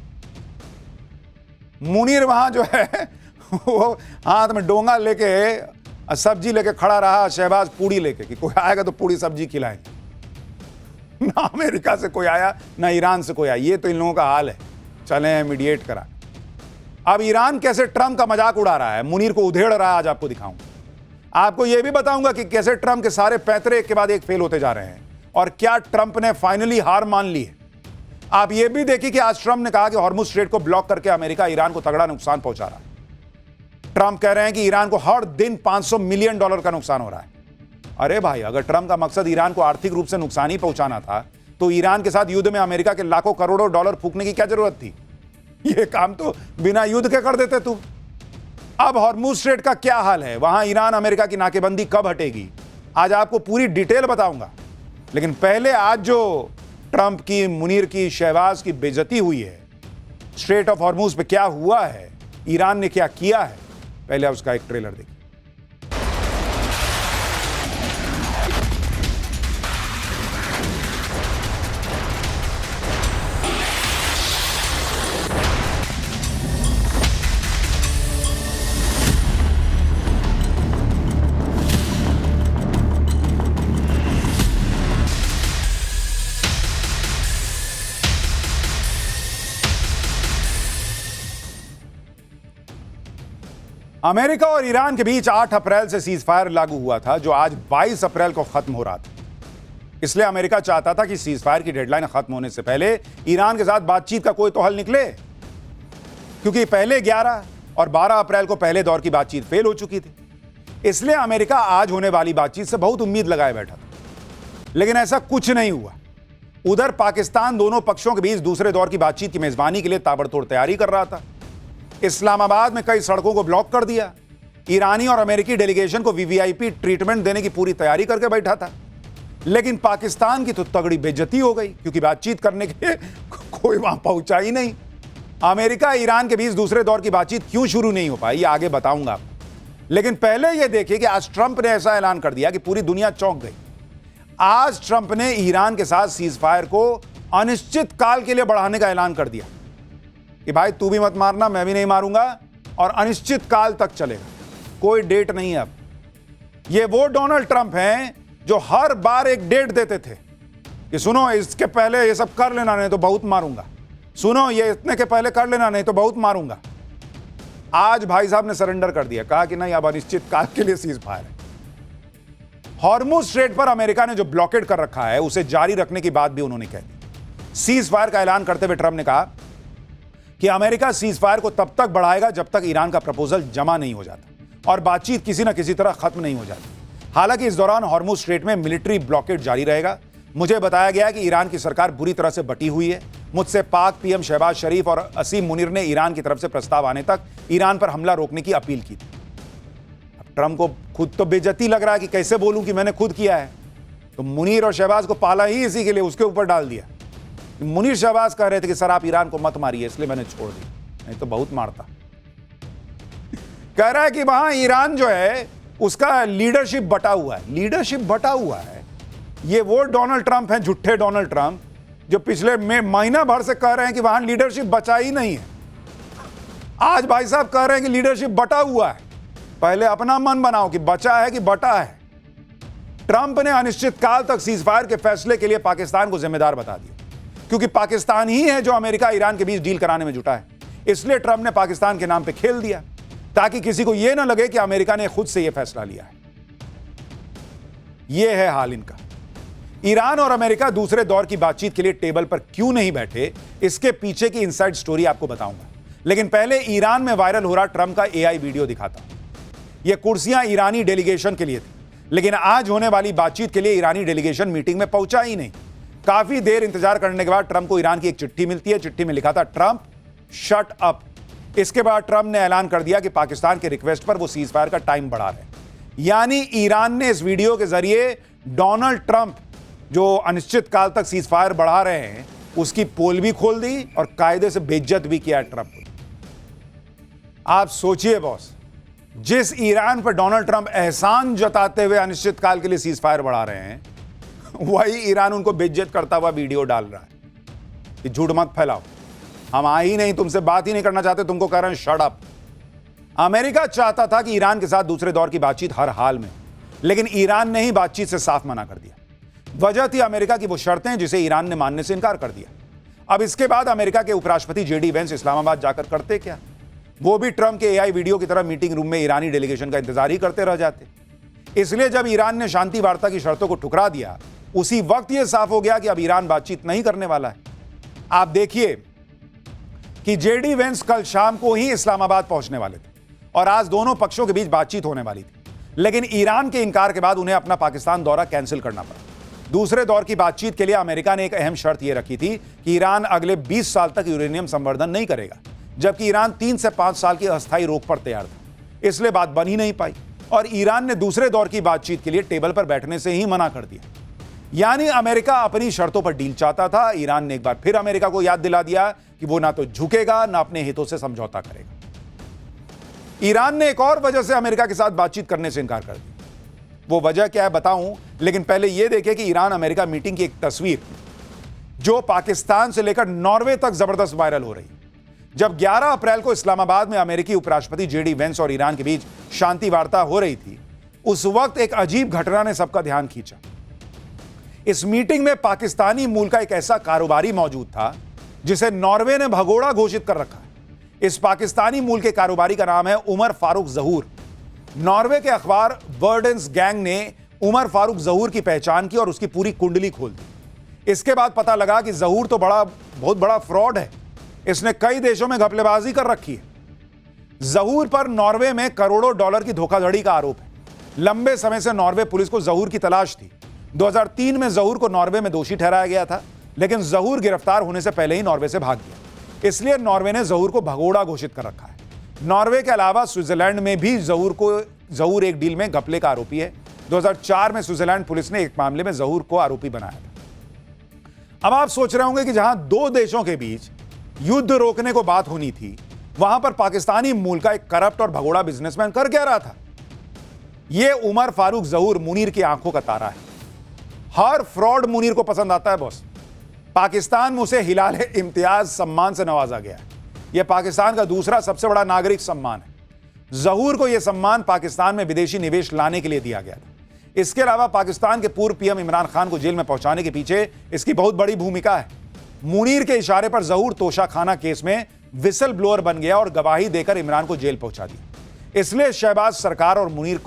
मुनीर वहां जो है वो हाथ में डोंगा लेके सब्जी लेके खड़ा रहा, शहबाज पूड़ी लेके, कि कोई आएगा तो पूड़ी सब्जी खिलाएंगे। ना अमेरिका से कोई आया, ना ईरान से कोई आया। ये तो इन लोगों का हाल है। चले मीडिएट करा। अब ईरान कैसे ट्रंप का मजाक उड़ा रहा है, मुनीर को उधेड़ रहा है, आज आपको दिखाऊंगा। आपको यह भी बताऊंगा कि कैसे ट्रंप के सारे पैतरे एक के बाद एक फेल होते जा रहे हैं, और क्या ट्रंप ने फाइनली हार मान ली है। आप यह भी देखिए कि आज ट्रंप ने कहा कि हॉर्मुज स्ट्रेट को ब्लॉक करके अमेरिका ईरान को तगड़ा नुकसान पहुंचा रहा है। ट्रंप कह रहे हैं कि ईरान को हर दिन $500 मिलियन का नुकसान हो रहा है। अरे भाई, अगर ट्रंप का मकसद ईरान को आर्थिक रूप से नुकसान ही पहुंचाना था, तो ईरान के साथ युद्ध में अमेरिका के लाखों करोड़ों डॉलर फूकने की क्या जरूरत थी? ये काम तो बिना युद्ध के कर देते तू। अब हॉर्मुज स्ट्रेट का क्या हाल है, वहां ईरान अमेरिका की नाकेबंदी कब हटेगी, आज आपको पूरी डिटेल बताऊंगा। लेकिन पहले आज जो ट्रंप की, मुनीर की, शहबाज की बेइज्जती हुई है, स्ट्रेट ऑफ हॉर्मुज पे क्या हुआ है, ईरान ने क्या किया है, पहले उसका एक ट्रेलर देखिए। अमेरिका और ईरान के बीच 8 अप्रैल से सीज फायर लागू हुआ था, जो आज 22 अप्रैल को खत्म हो रहा था। इसलिए अमेरिका चाहता था कि सीज फायर की डेडलाइन खत्म होने से पहले ईरान के साथ बातचीत का कोई तो हल निकले, क्योंकि पहले 11 और 12 अप्रैल को पहले दौर की बातचीत फेल हो चुकी थी। इसलिए अमेरिका आज होने वाली बातचीत से बहुत उम्मीद लगाए बैठा था, लेकिन ऐसा कुछ नहीं हुआ। उधर पाकिस्तान दोनों पक्षों के बीच दूसरे दौर की बातचीत की मेजबानी के लिए ताबड़तोड़ तैयारी कर रहा था। इस्लामाबाद में कई सड़कों को ब्लॉक कर दिया। ईरानी और अमेरिकी डेलीगेशन को वीवीआईपी ट्रीटमेंट देने की पूरी तैयारी करके बैठा था। लेकिन पाकिस्तान की तो तगड़ी बेइज्जती हो गई, क्योंकि बातचीत करने के लिए कोई वहां पहुंचा ही नहीं। अमेरिका ईरान के बीच दूसरे दौर की बातचीत क्यों शुरू नहीं हो पाई, ये आगे बताऊंगा आपको। लेकिन पहले यह देखिए कि आज ट्रंप ने ऐसा ऐलान कर दिया कि पूरी दुनिया चौंक गई। आज ट्रंप ने ईरान के साथ सीज फायर को अनिश्चित काल के लिए बढ़ाने का ऐलान कर दिया कि भाई तू भी मत मारना, मैं भी नहीं मारूंगा, और अनिश्चित काल तक चलेगा, कोई डेट नहीं है। अब ये वो डोनाल्ड ट्रंप हैं जो हर बार एक डेट देते थे कि सुनो इसके पहले ये सब कर लेना, नहीं तो बहुत मारूंगा, सुनो ये इतने के पहले कर लेना, नहीं तो बहुत मारूंगा। आज भाई साहब ने सरेंडर कर दिया, कहा कि नहीं अब अनिश्चित काल के लिए सीज फायर है। हॉर्मुज स्ट्रेट पर अमेरिका ने जो ब्लॉकेड कर रखा है उसे जारी रखने की बात भी उन्होंने कह दी। सीज फायर का ऐलान करते हुए ट्रंप ने कहा कि अमेरिका सीज फायर को तब तक बढ़ाएगा जब तक ईरान का प्रपोजल जमा नहीं हो जाता और बातचीत किसी न किसी तरह खत्म नहीं हो जाती। हालांकि इस दौरान हॉर्मुज स्ट्रेट में मिलिट्री ब्लॉकेड जारी रहेगा। मुझे बताया गया कि ईरान की सरकार बुरी तरह से बटी हुई है। मुझसे पाक पीएम शहबाज शरीफ और असीम मुनीर ने ईरान की तरफ से प्रस्ताव आने तक ईरान पर हमला रोकने की अपील की थी। अब ट्रंप को खुद तो बेइज्जती लग रहा है कि कैसे बोलूं कि मैंने खुद किया है, तो मुनीर और शहबाज को पाला ही इसी के लिए, उसके ऊपर डाल दिया। मुनीर शहबाज कह रहे थे कि सर आप ईरान को मत मारिए, इसलिए मैंने छोड़ दी, नहीं तो बहुत मारता। कह रहा है कि वहां ईरान जो है उसका लीडरशिप बटा हुआ है। लीडरशिप बटा हुआ है, ये वो डोनाल्ड ट्रंप हैं, झूठे डोनाल्ड ट्रंप, जो पिछले महीना भर से कह रहे हैं कि वहां लीडरशिप बचा ही नहीं है। आज भाई साहब कह रहे हैं कि लीडरशिप बटा हुआ है। पहले अपना मन बनाओ कि बचा है कि बटा है। ट्रंप ने अनिश्चित काल तक सीज फायर के फैसले के लिए पाकिस्तान को जिम्मेदार बता दिया, क्योंकि पाकिस्तान ही है जो अमेरिका ईरान के बीच डील कराने में जुटा है। इसलिए ट्रंप ने पाकिस्तान के नाम पे खेल दिया, ताकि किसी को यह ना लगे कि अमेरिका ने खुद से यह फैसला लिया है। यह है हाल इनका। ईरान और अमेरिका दूसरे दौर की बातचीत के लिए टेबल पर क्यों नहीं बैठे, इसके पीछे की इनसाइड स्टोरी आपको बताऊंगा। लेकिन पहले ईरान में वायरल हो रहा ट्रंप का एआई वीडियो दिखाता हूं। ये कुर्सियां ईरानी डेलीगेशन के लिए थी, लेकिन आज होने वाली बातचीत के लिए ईरानी डेलीगेशन मीटिंग में पहुंचा ही नहीं। काफी देर इंतजार करने के बाद ट्रंप को ईरान की एक चिट्ठी मिलती है। चिट्ठी में लिखा था, ट्रंप शट अप। इसके बाद ट्रंप ने ऐलान कर दिया कि पाकिस्तान के रिक्वेस्ट पर वो सीज फायर का टाइम बढ़ा रहे हैं। यानी ईरान ने इस वीडियो के जरिए डोनाल्ड ट्रंप जो अनिश्चित काल तक सीज फायर बढ़ा रहे हैं उसकी पोल भी खोल दी और कायदे से बेइज्जत भी किया ट्रंप को। आप सोचिए बॉस, जिस ईरान पर डोनाल्ड ट्रंप एहसान जताते हुए अनिश्चित काल के लिए सीज फायर बढ़ा रहे हैं, वही ईरान उनको बेइज्जत करता हुआ वीडियो डाल रहा है कि झूठ मत फैलाओ, हम आ ही नहीं, तुमसे बात ही नहीं करना चाहते, तुमको कह रहे हैं शट अप। अमेरिका चाहता था कि ईरान के साथ दूसरे दौर की बातचीत हर हाल में, लेकिन ईरान ने ही बातचीत से साफ मना कर दिया। वजह थी अमेरिका की वो शर्तें जिसे ईरान ने मानने से इनकार कर दिया। अब इसके बाद अमेरिका के उपराष्ट्रपति जेडी वेंस इस्लामाबाद जाकर करते क्या? वो भी ट्रंप के एआई वीडियो की तरह मीटिंग रूम में ईरानी डेलीगेशन का इंतजार ही करते रह जाते। इसलिए जब ईरान ने शांति वार्ता की शर्तों को ठुकरा दिया, उसी वक्त यह साफ हो गया कि अब ईरान बातचीत नहीं करने वाला है। आप देखिए कि जेडी वेंस कल शाम को ही इस्लामाबाद पहुंचने वाले थे और आज दोनों पक्षों के बीच बातचीत होने वाली थी, लेकिन ईरान के इनकार के बाद उन्हें अपना पाकिस्तान दौरा कैंसिल करना पड़ा। दूसरे दौर की बातचीत के लिए अमेरिका ने एक अहम शर्त यह रखी थी कि ईरान अगले 20 साल तक यूरेनियम संवर्धन नहीं करेगा, जबकि ईरान 3 से 5 साल की अस्थायी रोक पर तैयार था। इसलिए बात बन ही नहीं पाई और ईरान ने दूसरे दौर की बातचीत के लिए टेबल पर बैठने से ही मना कर दिया। यानी अमेरिका अपनी शर्तों पर डील चाहता था। ईरान ने एक बार फिर अमेरिका को याद दिला दिया कि वो ना तो झुकेगा ना अपने हितों से समझौता करेगा। ईरान ने एक और वजह से अमेरिका के साथ बातचीत करने से इनकार कर दिया। वो वजह क्या है बताऊं, लेकिन पहले यह देखें कि ईरान अमेरिका मीटिंग की एक तस्वीर जो पाकिस्तान से लेकर नॉर्वे तक जबरदस्त वायरल हो रही है। जब 11 अप्रैल को इस्लामाबाद में अमेरिकी उपराष्ट्रपति जेडी वेंस और ईरान के बीच शांति वार्ता हो रही थी, उस वक्त एक अजीब घटना ने सबका ध्यान खींचा। इस मीटिंग में पाकिस्तानी मूल का एक ऐसा कारोबारी मौजूद था जिसे नॉर्वे ने भगोड़ा घोषित कर रखा है। इस पाकिस्तानी मूल के कारोबारी का नाम है उमर फारूक जहूर। नॉर्वे के अखबार वर्डेंस गैंग ने उमर फारूक जहूर की पहचान की और उसकी पूरी कुंडली खोल दी। इसके बाद पता लगा कि जहूर तो बहुत बड़ा फ्रॉड है। इसने कई देशों में घपलेबाजी कर रखी है। जहूर पर नॉर्वे में करोड़ों डॉलर की धोखाधड़ी का आरोप है। लंबे समय से नॉर्वे पुलिस को जहूर की तलाश थी। 2003 में जहूर को नॉर्वे में दोषी ठहराया गया था, लेकिन जहूर गिरफ्तार होने से पहले ही नॉर्वे से भाग गया। इसलिए नॉर्वे ने जहूर को भगोड़ा घोषित कर रखा है। नॉर्वे के अलावा स्विट्जरलैंड में भी जहूर एक डील में घपले का आरोपी है। 2004 में स्विट्जरलैंड पुलिस ने एक मामले में जहूर को आरोपी बनाया था। अब आप सोच रहे होंगे कि जहां दो देशों के बीच युद्ध रोकने को बात होनी थी, वहां पर पाकिस्तानी मूल का एक करप्ट और भगोड़ा बिजनेसमैन कर क्या रहा था? यह उमर फारूक जहूर मुनीर की आंखों का तारा है। हर फ्रॉड मुनीर को पसंद आता है बॉस। पाकिस्तान में उसे हिलाल इम्तियाज सम्मान से नवाजा गया है। यह पाकिस्तान का दूसरा सबसे बड़ा नागरिक सम्मान है। जहूर को यह सम्मान पाकिस्तान में विदेशी निवेश लाने के लिए दिया गया था। इसके अलावा पाकिस्तान के पूर्व पीएम इमरान खान को जेल में पहुंचाने के पीछे इसकी बहुत बड़ी भूमिका है। मुनीर के इशारे पर जहूर तोशाखाना केस में विसल ब्लोअर बन गया और गवाही देकर इमरान को जेल पहुंचा दिया। इसलिए शहबाज सरकार और मुनीर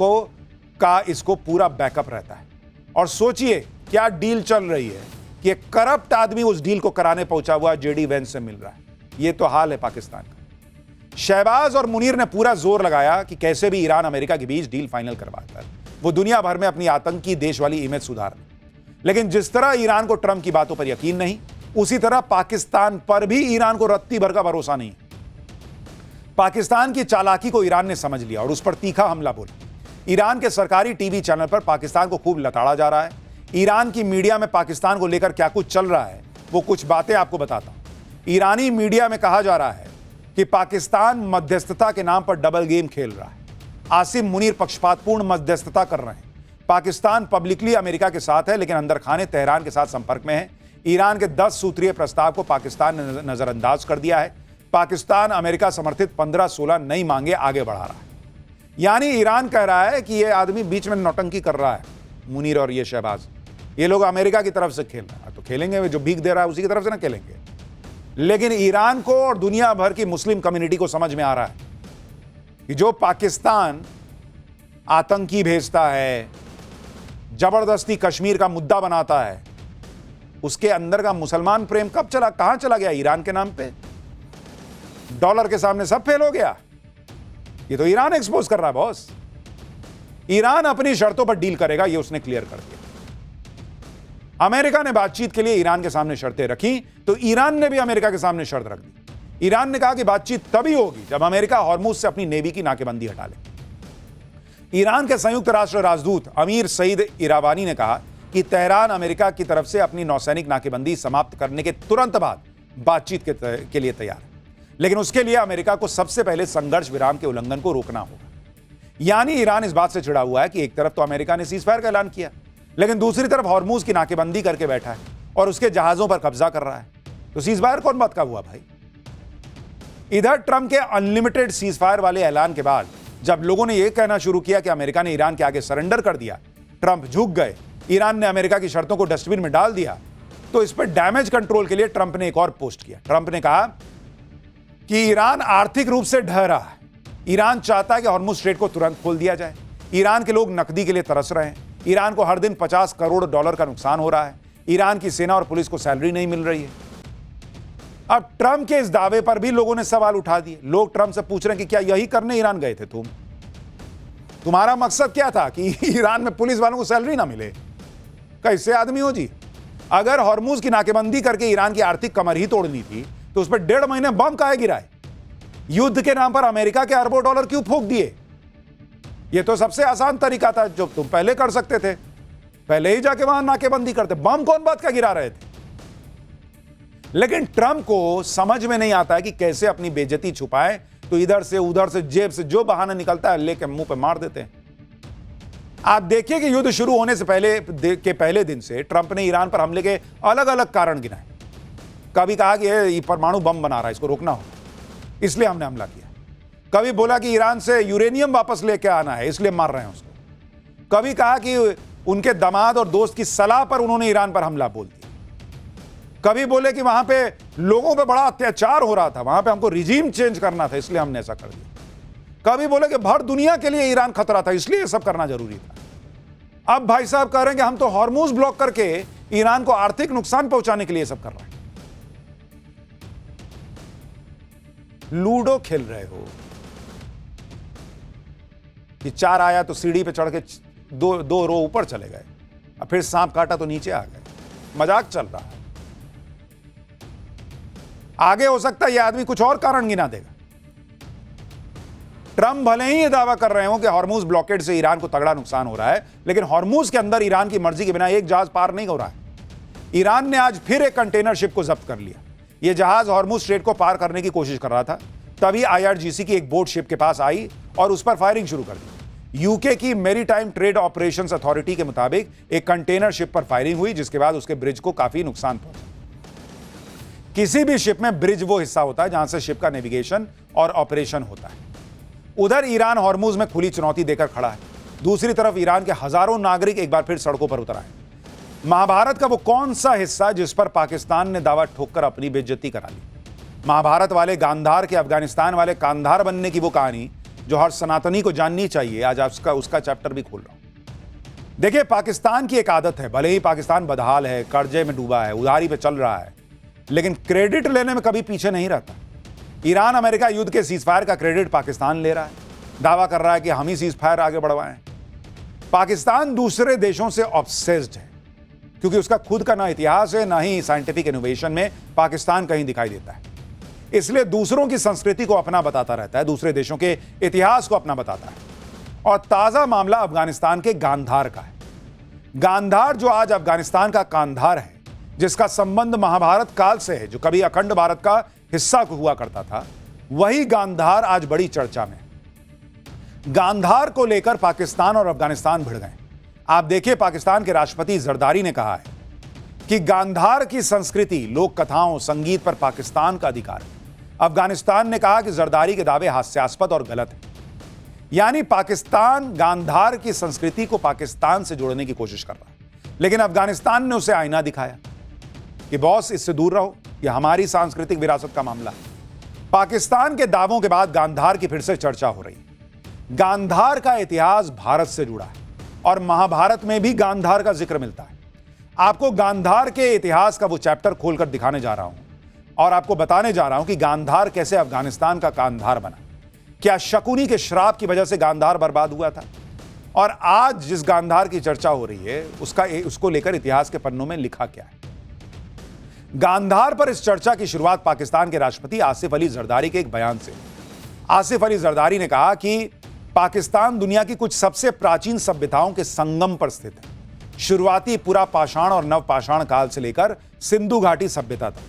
का इसको पूरा बैकअप रहता है। और सोचिए क्या डील चल रही है कि एक करप्ट आदमी उस डील को कराने पहुंचा हुआ जेडी वेंस से मिल रहा है। यह तो हाल है पाकिस्तान का। शहबाज और मुनीर ने पूरा जोर लगाया कि कैसे भी ईरान अमेरिका के बीच डील फाइनल करवाकर वो दुनिया भर में अपनी आतंकी देश वाली इमेज सुधार। लेकिन जिस तरह ईरान को ट्रंप की बातों पर यकीन नहीं, उसी तरह पाकिस्तान पर भी ईरान को रत्ती भर का भरोसा नहीं। पाकिस्तान की चालाकी को ईरान ने समझ लिया और उस पर तीखा हमला बोला। ईरान के सरकारी टीवी चैनल पर पाकिस्तान को खूब लताड़ा जा रहा है। ईरान की मीडिया में पाकिस्तान को लेकर क्या कुछ चल रहा है, वो कुछ बातें आपको बताता हूं। ईरानी मीडिया में कहा जा रहा है कि पाकिस्तान मध्यस्थता के नाम पर डबल गेम खेल रहा है। आसिम मुनीर पक्षपातपूर्ण मध्यस्थता कर रहे हैं। पाकिस्तान पब्लिकली अमेरिका के साथ है, लेकिन अंदर खाने तेहरान के साथ संपर्क में है। ईरान के 10 सूत्रीय प्रस्ताव को पाकिस्तान ने नजरअंदाज कर दिया है। पाकिस्तान अमेरिका समर्थित 15-16 नई मांगे आगे बढ़ा रहा है। यानी ईरान कह रहा है कि यह आदमी बीच में नौटंकी कर रहा है, मुनीर और ये शहबाज, ये लोग अमेरिका की तरफ से खेल रहे हैं, तो खेलेंगे, जो भीख दे रहा है उसी की तरफ से ना खेलेंगे। लेकिन ईरान को और दुनिया भर की मुस्लिम कम्युनिटी को समझ में आ रहा है कि जो पाकिस्तान आतंकी भेजता है, जबरदस्ती कश्मीर का मुद्दा बनाता है, उसके अंदर का मुसलमान प्रेम कहां चला गया? ईरान के नाम पे डॉलर के सामने सब फेल हो गया। ये तो ईरान एक्सपोज कर रहा है बॉस। ईरान अपनी शर्तों पर डील करेगा, यह उसने क्लियर कर दिया। अमेरिका ने बातचीत के लिए ईरान के सामने शर्तें रखी तो ईरान ने भी अमेरिका के सामने शर्त रख दी। ईरान ने कहा कि बातचीत तभी होगी जब अमेरिका हॉर्मुज से अपनी नेवी की नाकेबंदी हटा ले। ईरान के संयुक्त राष्ट्र राजदूत अमीर सईद इरावानी ने कहा कि तेहरान अमेरिका की तरफ से अपनी नौसैनिक नाकेबंदी समाप्त करने के तुरंत बाद बातचीत के लिए तैयार है, लेकिन उसके लिए अमेरिका को सबसे पहले संघर्ष विराम के उल्लंघन को रोकना होगा। यानी ईरान इस बात से चिढ़ा हुआ है कि एक तरफ तो अमेरिका ने सीजफायर का ऐलान किया, लेकिन दूसरी तरफ हॉर्मुज की नाकेबंदी करके बैठा है और उसके जहाजों पर कब्जा कर रहा है। तो सीजफायर कौन बात का हुआ भाई? इधर ट्रंप के अनलिमिटेड सीजफायर वाले ऐलान के बाद जब लोगों ने यह कहना शुरू किया कि अमेरिका ने ईरान के आगे सरेंडर कर दिया, ट्रंप झुक गए, ईरान ने अमेरिका की शर्तों को डस्टबिन में डाल दिया, तो इस पर डैमेज कंट्रोल के लिए ट्रंप ने एक और पोस्ट किया। ट्रंप ने कहा कि ईरान आर्थिक रूप से ढह रहा है, ईरान चाहता है कि हॉर्मुज स्ट्रेट को तुरंत खोल दिया जाए, ईरान के लोग नकदी के लिए तरस रहे हैं, ईरान को हर दिन 50 करोड़ डॉलर का नुकसान हो रहा है, ईरान की सेना और पुलिस को सैलरी नहीं मिल रही है। अब ट्रंप के इस दावे पर भी लोगों ने सवाल उठा दिए। लोग ट्रंप से पूछ रहे हैं कि क्या यही करने ईरान गए थे तुम्हारा मकसद क्या था कि ईरान में पुलिस वालों को सैलरी ना मिले? कैसे आदमी हो जी? अगर हॉर्मुज की नाकेबंदी करके ईरान की आर्थिक कमर ही तोड़नी थी तो उस पर 1.5 महीने बम काहे गिराए? युद्ध के नाम पर अमेरिका के अरबों डॉलर क्यों फूंक दिए? यह तो सबसे आसान तरीका था जो तुम पहले कर सकते थे, पहले ही जाके वहां नाकेबंदी करते। बम कौन बात का गिरा रहे थे? लेकिन ट्रंप को समझ में नहीं आता है कि कैसे अपनी बेइज्जती छुपाए, तो इधर से उधर से जेब से जो बहाना निकलता है लेके मुंह पे मार देते हैं। आप देखिए कि युद्ध शुरू होने से पहले दिन से ट्रंप ने ईरान पर हमले के अलग अलग कारण गिनाए। कभी कहा कि ये परमाणु बम बना रहा है, इसको रोकना होगा, इसलिए हमने हमला किया। कभी बोला कि ईरान से यूरेनियम वापस लेके आना है, इसलिए मार रहे हैं उसको। कभी कहा कि उनके दामाद और दोस्त की सलाह पर उन्होंने ईरान पर हमला बोल दिया। कभी बोले कि वहां पे लोगों पे बड़ा अत्याचार हो रहा था, वहां पे हमको रिजीम चेंज करना था, इसलिए हमने ऐसा कर दिया। कभी बोले कि भर दुनिया के लिए ईरान खतरा था, इसलिए ये सब करना जरूरी था। अब भाई साहब कह रहे हैं कि हम तो हॉर्मुज ब्लॉक करके ईरान को आर्थिक नुकसान पहुंचाने के लिए सब कर रहे हैं। लूडो खेल रहे हो कि 4 आया तो सीढ़ी पे चढ़ के दो रो ऊपर चले गए, अब फिर सांप काटा तो नीचे आ गए। मजाक चल रहा है। आगे हो सकता है यह आदमी कुछ और कारण गिना देगा। ट्रंप भले ही यह दावा कर रहे हो कि हॉर्मुज ब्लॉकेड से ईरान को तगड़ा नुकसान हो रहा है, लेकिन हॉर्मुज के अंदर ईरान की मर्जी के बिना एक जहाज पार नहीं हो रहा है। ईरान ने आज फिर एक कंटेनर शिप को जब्त कर लिया। यह जहाज हॉर्मुज स्ट्रेट को पार करने की कोशिश कर रहा था, तभी IRGC की एक बोट शिप के पास आई और उस पर फायरिंग शुरू कर दी। यूके की मैरीटाइम ट्रेड ऑपरेशंस अथॉरिटी के मुताबिक एक कंटेनर शिप पर फायरिंग हुई, जिसके बाद उसके ब्रिज को काफी नुकसान पहुंचा। किसी भी शिप में ब्रिज वो हिस्सा होता है जहां से शिप का नेविगेशन और ऑपरेशन होता है। उधर ईरान हॉर्मुज में खुली चुनौती देकर खड़ा है, दूसरी तरफ ईरान के हजारों नागरिक एक बार फिर सड़कों पर उतर आए। महाभारत का वो कौन सा हिस्सा जिस पर पाकिस्तान ने दावा ठोककर अपनी बेइज्जती करा ली? महाभारत वाले गांधार के अफगानिस्तान वाले कांधार बनने की वो कहानी जो हर सनातनी को जाननी चाहिए, आज उसका चैप्टर भी खोल रहा हूं। देखिए, पाकिस्तान की एक आदत है, भले ही पाकिस्तान बदहाल है, कर्जे में डूबा है, उधारी पे चल रहा है, लेकिन क्रेडिट लेने में कभी पीछे नहीं रहता। ईरान अमेरिका युद्ध के सीजफायर का क्रेडिट पाकिस्तान ले रहा है, दावा कर रहा है कि हम ही सीजफायर आगे बढ़वाएं। पाकिस्तान दूसरे देशों से ऑब्सेस्ड है, क्योंकि उसका खुद का ना इतिहास है, ना ही साइंटिफिक इनोवेशन में पाकिस्तान कहीं दिखाई देता है। इसलिए दूसरों की संस्कृति को अपना बताता रहता है, दूसरे देशों के इतिहास को अपना बताता है। और ताजा मामला अफगानिस्तान के गांधार का है। गांधार जो आज अफगानिस्तान का कांधार है, जिसका संबंध महाभारत काल से है, जो कभी अखंड भारत का हिस्सा हुआ करता था, वही गांधार आज बड़ी चर्चा में। गांधार को लेकर पाकिस्तान और अफगानिस्तान भिड़ गए। आप देखिए, पाकिस्तान के राष्ट्रपति जरदारी ने कहा है कि गांधार की संस्कृति, लोक कथाओं, संगीत पर पाकिस्तान का अधिकार है। अफगानिस्तान ने कहा कि जरदारी के दावे हास्यास्पद और गलत है। यानी पाकिस्तान गांधार की संस्कृति को पाकिस्तान से जोड़ने की कोशिश कर रहा है, लेकिन अफगानिस्तान ने उसे आईना दिखाया कि बॉस, इससे दूर रहो, यह हमारी सांस्कृतिक विरासत का मामला है। पाकिस्तान के दावों के बाद गांधार की फिर से चर्चा हो रही है। गांधार का इतिहास भारत से जुड़ा है और महाभारत में भी गांधार का जिक्र मिलता है। आपको गांधार के इतिहास का वो चैप्टर खोलकर दिखाने जा रहा हूं और आपको बताने जा रहा हूं कि गांधार कैसे अफगानिस्तान का कांधार बना। क्या शकुनी के श्राप की वजह से गांधार बर्बाद हुआ था? और आज जिस गांधार की चर्चा हो रही है उसको लेकर इतिहास के पन्नों में लिखा क्या है। गांधार पर इस चर्चा की शुरुआत पाकिस्तान के राष्ट्रपति आसिफ अली जरदारी के एक बयान से। आसिफ अली जरदारी ने कहा कि पाकिस्तान दुनिया की कुछ सबसे प्राचीन सभ्यताओं के संगम पर स्थित है। शुरुआती पुरा पाषाण और नवपाषाण काल से लेकर सिंधु घाटी सभ्यता तक,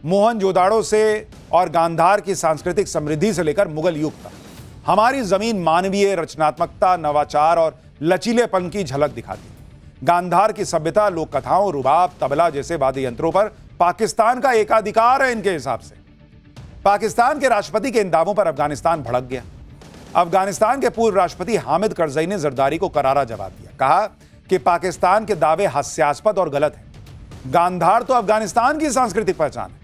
मोहनजोदाड़ो से और गांधार की सांस्कृतिक समृद्धि से लेकर मुगल युग तक हमारी जमीन मानवीय रचनात्मकता, नवाचार और लचीलेपन की झलक दिखाती है। गांधार की सभ्यता लोक कथाओं, रुबाब, तबला जैसे वाद्य यंत्रों पर पाकिस्तान का एकाधिकार है। इनके हिसाब से पाकिस्तान के राष्ट्रपति के इन दावों पर अफगानिस्तान भड़क गया। अफगानिस्तान के पूर्व राष्ट्रपति हामिद करजई ने जरदारी को करारा जवाब दिया। कहा कि पाकिस्तान के दावे हास्यास्पद और गलत हैं। गांधार तो अफगानिस्तान की सांस्कृतिक पहचान है।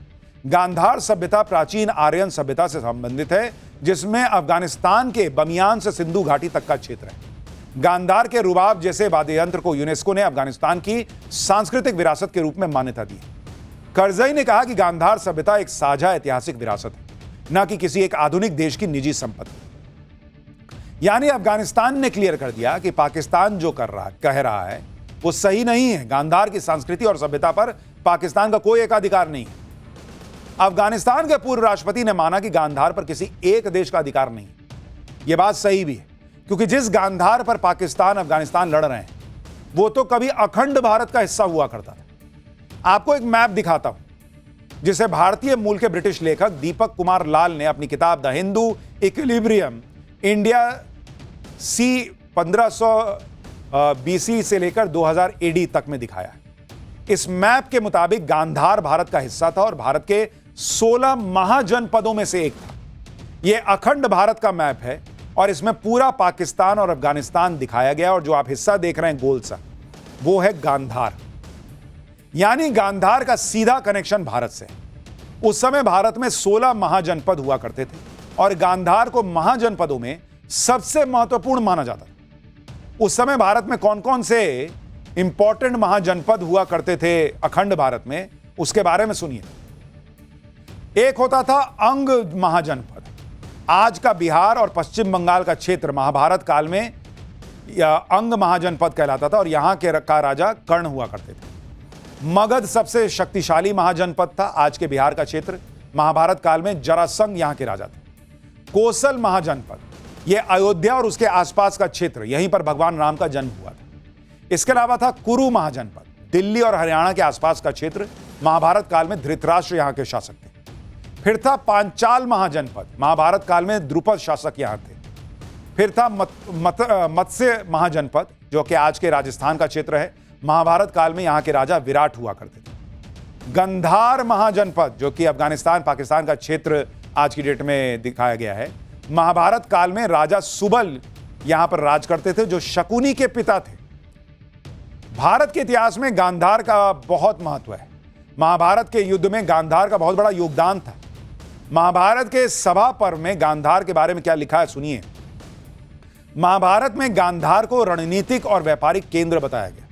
गांधार सभ्यता प्राचीन आर्यन सभ्यता से संबंधित है, जिसमें अफगानिस्तान के बमियान से सिंधु घाटी तक का क्षेत्र है। गांधार के रुबाब जैसे वाद्य यंत्र को यूनेस्को ने अफगानिस्तान की सांस्कृतिक विरासत के रूप में मान्यता दी। करजई ने कहा कि गांधार सभ्यता एक साझा ऐतिहासिक विरासत है, न कि किसी एक आधुनिक देश की निजी संपत्ति। यानी अफगानिस्तान ने क्लियर कर दिया कि पाकिस्तान जो कह रहा है वो सही नहीं है। गांधार की संस्कृति और सभ्यता पर पाकिस्तान का कोई एकाधिकार नहीं है। अफगानिस्तान के पूर्व राष्ट्रपति ने माना कि गांधार पर किसी एक देश का अधिकार नहीं है। यह बात सही भी है, क्योंकि जिस गांधार पर पाकिस्तान अफगानिस्तान लड़ रहे हैं वो तो कभी अखंड भारत का हिस्सा हुआ करता था। आपको एक मैप दिखाता हूं जिसे भारतीय मूल के ब्रिटिश लेखक दीपक कुमार लाल ने अपनी किताब the Hindu equilibrium India C 1500 BC से लेकर 2000 एडी तक में दिखाया है। इस मैप के मुताबिक गांधार भारत का हिस्सा था और भारत के 16 महाजनपदों में से एक था। यह अखंड भारत का मैप है और इसमें पूरा पाकिस्तान और अफगानिस्तान दिखाया गया, और जो आप हिस्सा देख रहे हैं गोल सा, वो है गांधार। यानी गांधार का सीधा कनेक्शन भारत से। उस समय भारत में 16 महाजनपद हुआ करते थे और गांधार को महाजनपदों में सबसे महत्वपूर्ण माना जाता था। उस समय भारत में कौन कौन से इंपॉर्टेंट महाजनपद हुआ करते थे अखंड भारत में, उसके बारे में सुनिए। एक होता था अंग महाजनपद। आज का बिहार और पश्चिम बंगाल का क्षेत्र महाभारत काल में अंग महाजनपद कहलाता था और यहां के का राजा कर्ण हुआ करते थे। मगध सबसे शक्तिशाली महाजनपद था। आज के बिहार का क्षेत्र महाभारत काल में जरासंध यहां के राजा थे। कोसल महाजनपद, यह अयोध्या और उसके आसपास का क्षेत्र, यहीं पर भगवान राम का जन्म हुआ था। इसके अलावा था कुरु महाजनपद, दिल्ली और हरियाणा के आसपास का क्षेत्र। महाभारत काल में धृतराष्ट्र यहां के शासक थे। फिर था पांचाल महाजनपद, महाभारत काल में द्रुपद शासक यहां थे। फिर था मत्स्य महाजनपद, जो कि आज के राजस्थान का क्षेत्र है। महाभारत काल में यहां के राजा विराट हुआ करते थे। गंधार महाजनपद, जो कि अफगानिस्तान पाकिस्तान का क्षेत्र आज की डेट में दिखाया गया है। महाभारत काल में राजा सुबल यहां पर राज करते थे, जो शकुनी के पिता थे। भारत के इतिहास में गांधार का बहुत महत्व है। महाभारत के युद्ध में गांधार का बहुत बड़ा योगदान था। महाभारत के सभा पर्व में गांधार के बारे में क्या लिखा है, सुनिए। महाभारत में गांधार को रणनीतिक और व्यापारिक केंद्र बताया गया।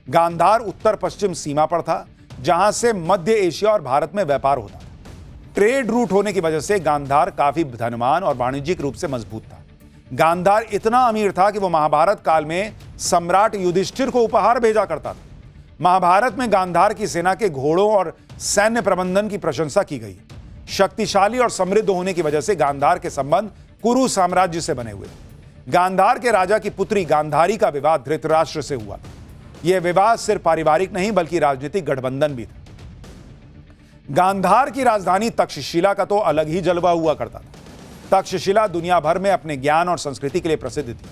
गांधार उत्तर पश्चिम सीमा पर था, जहां से मध्य एशिया और भारत में व्यापार होता था। ट्रेड रूट होने की वजह से गांधार काफी धनवान और वाणिज्यिक रूप से मजबूत था। गांधार इतना अमीर था कि वह महाभारत काल में सम्राट युधिष्ठिर को उपहार भेजा करता था। महाभारत में गांधार की सेना के घोड़ों और सैन्य प्रबंधन की प्रशंसा की गई। शक्तिशाली और समृद्ध होने की वजह से गांधार के संबंध कुरु साम्राज्य से बने हुए। गांधार के राजा की पुत्री गांधारी का विवाह धृतराष्ट्र से हुआ। यह विवाह सिर्फ पारिवारिक नहीं बल्कि राजनीतिक गठबंधन भी था। गांधार की राजधानी तक्षशिला का तो अलग ही जलवा हुआ करता था। तक्षशिला दुनिया भर में अपने ज्ञान और संस्कृति के लिए प्रसिद्ध थी।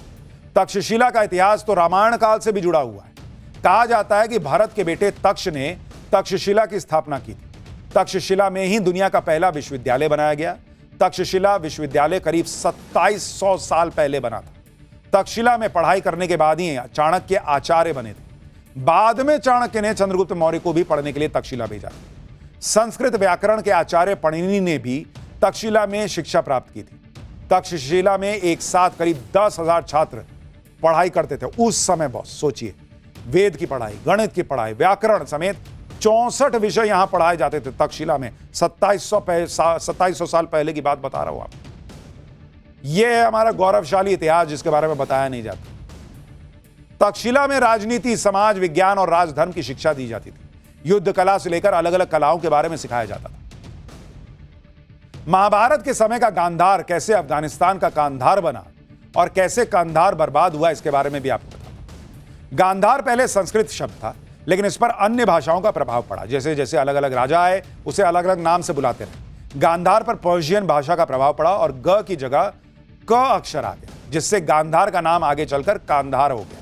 तक्षशिला का इतिहास तो रामायण काल से भी जुड़ा हुआ है। कहा जाता है कि भरत के बेटे तक्ष ने तक्षशिला की स्थापना की थी। तक्षशिला में ही दुनिया का पहला विश्वविद्यालय बनाया गया। तक्षशिला विश्वविद्यालय करीब 2700 साल पहले बना था। तक्षशिला में पढ़ाई करने के बाद ही चाणक्य आचार्य बने थे। बाद में चाणक्य ने चंद्रगुप्त मौर्य को भी पढ़ने के लिए तक्षशिला भेजा। संस्कृत व्याकरण के आचार्य पणिनि ने भी तक्षशिला में शिक्षा प्राप्त की थी। तक्षशिला में एक साथ करीब 10,000 छात्र पढ़ाई करते थे उस समय। बॉस सोचिए, वेद की पढ़ाई, गणित की पढ़ाई, व्याकरण समेत 64 विषय यहां पढ़ाए जाते थे तक्षशिला में। 2700 साल पहले की बात बता रहा हूं आप। यह है हमारा गौरवशाली इतिहास जिसके बारे में बताया नहीं जाता। तक्षशिला में राजनीति, समाज विज्ञान और राजधर्म की शिक्षा दी जाती थी। युद्ध कला से लेकर अलग अलग कलाओं के बारे में सिखाया जाता था। महाभारत के समय का गांधार कैसे अफगानिस्तान का कांधार बना और कैसे कांधार बर्बाद हुआ, इसके बारे में भी आपको बताऊं। गांधार पहले संस्कृत शब्द था, लेकिन इस पर अन्य भाषाओं का प्रभाव पड़ा। जैसे जैसे अलग अलग राजा आए, उसे अलग अलग नाम से बुलाते रहे। गांधार पर पर्शियन भाषा का प्रभाव पड़ा और ग की जगह क अक्षर आ गया, जिससे गांधार का नाम आगे चलकर कांधार हो गया।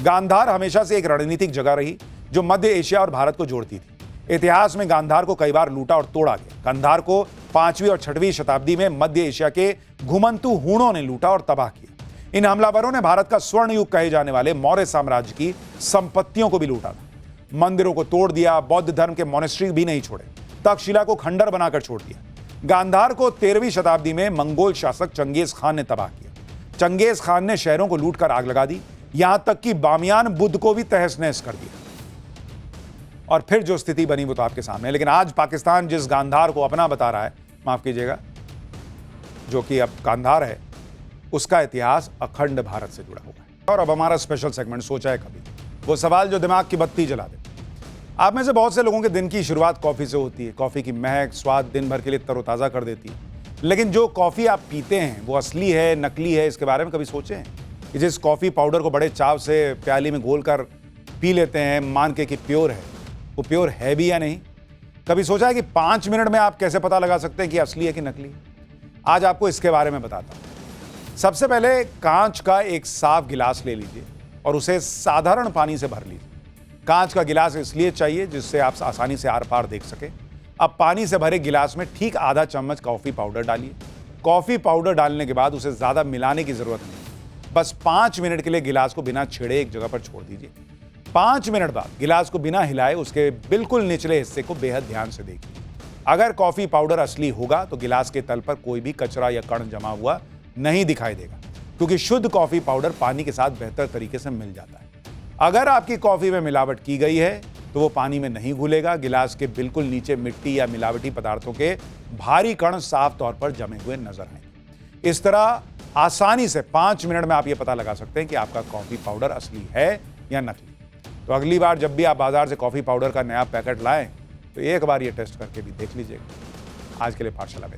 गांधार हमेशा से एक रणनीतिक जगह रही जो मध्य एशिया और भारत को जोड़ती थी। इतिहास में गांधार को कई बार लूटा और तोड़ा गया। गांधार को 5वीं और 6वीं शताब्दी में मध्य एशिया के घुमंतु हूणों ने लूटा और तबाह किया। इन हमलावरों ने भारत का स्वर्ण युग कहे जाने वाले मौर्य साम्राज्य की संपत्तियों को भी लूटा था। मंदिरों को तोड़ दिया, बौद्ध धर्म के मोनेस्ट्री भी नहीं छोड़े, तक्षशिला को खंडर बनाकर छोड़ दिया। गांधार को 13वीं शताब्दी में मंगोल शासक चंगेज खान ने तबाह किया। चंगेज खान ने शहरों को लूटकर आग लगा दी, यहां तक कि बामियान बुद्ध को भी तहस नहस कर दिया। और फिर जो स्थिति बनी वो तो आपके सामने है। लेकिन आज पाकिस्तान जिस गांधार को अपना बता रहा है, माफ कीजिएगा, जो कि अब कांधार है, उसका इतिहास अखंड भारत से जुड़ा हुआ है। और अब हमारा स्पेशल सेगमेंट सोचा है कभी, वो सवाल जो दिमाग की बत्ती जला दे। आप में से बहुत से लोगों के दिन की शुरुआत कॉफी से होती है। कॉफी की महक, स्वाद दिन भर के लिए तरोताजा कर देती है। लेकिन जो कॉफी आप पीते हैं वो असली है, नकली है, इसके बारे में कभी सोचे हैं? कि जिस कॉफी पाउडर को बड़े चाव से प्याली में घोलकर पी लेते हैं मान के कि प्योर है, वो प्योर है भी या नहीं? कभी सोचा है कि 5 मिनट में आप कैसे पता लगा सकते हैं कि असली है कि नकली? आज आपको इसके बारे में बताता हूं। सबसे पहले कांच का एक साफ गिलास ले लीजिए और उसे साधारण पानी से भर लीजिए। कांच का गिलास इसलिए चाहिए जिससे आप आसानी से आर पार देख सके। अब पानी से भरे गिलास में ठीक आधा चम्मच कॉफी पाउडर डालिए। कॉफी पाउडर डालने के बाद उसे ज्यादा मिलाने की जरूरत नहीं, बस 5 मिनट के लिए गिलास को बिना छेड़े एक जगह पर छोड़ दीजिए। 5 मिनट बाद गिलास को बिना हिलाए उसके बिल्कुल निचले हिस्से को बेहद ध्यान से देखिए। अगर कॉफी पाउडर असली होगा तो गिलास के तल पर कोई भी कचरा या कण जमा हुआ नहीं दिखाई देगा, क्योंकि शुद्ध कॉफी पाउडर पानी के साथ बेहतर तरीके से मिल जाता है। अगर आपकी कॉफी में मिलावट की गई है तो वो पानी में नहीं घुलेगा। गिलास के बिल्कुल नीचे मिट्टी या मिलावटी पदार्थों के भारी कण साफ तौर पर जमे हुए नजर आएंगे। इस तरह आसानी से 5 मिनट में आप ये पता लगा सकते हैं कि आपका कॉफी पाउडर असली है या नकली। तो अगली बार जब भी आप बाजार से कॉफी पाउडर का नया पैकेट लाएं तो एक बार ये टेस्ट करके भी देख लीजिएगा। आज के लिए पाठशाला में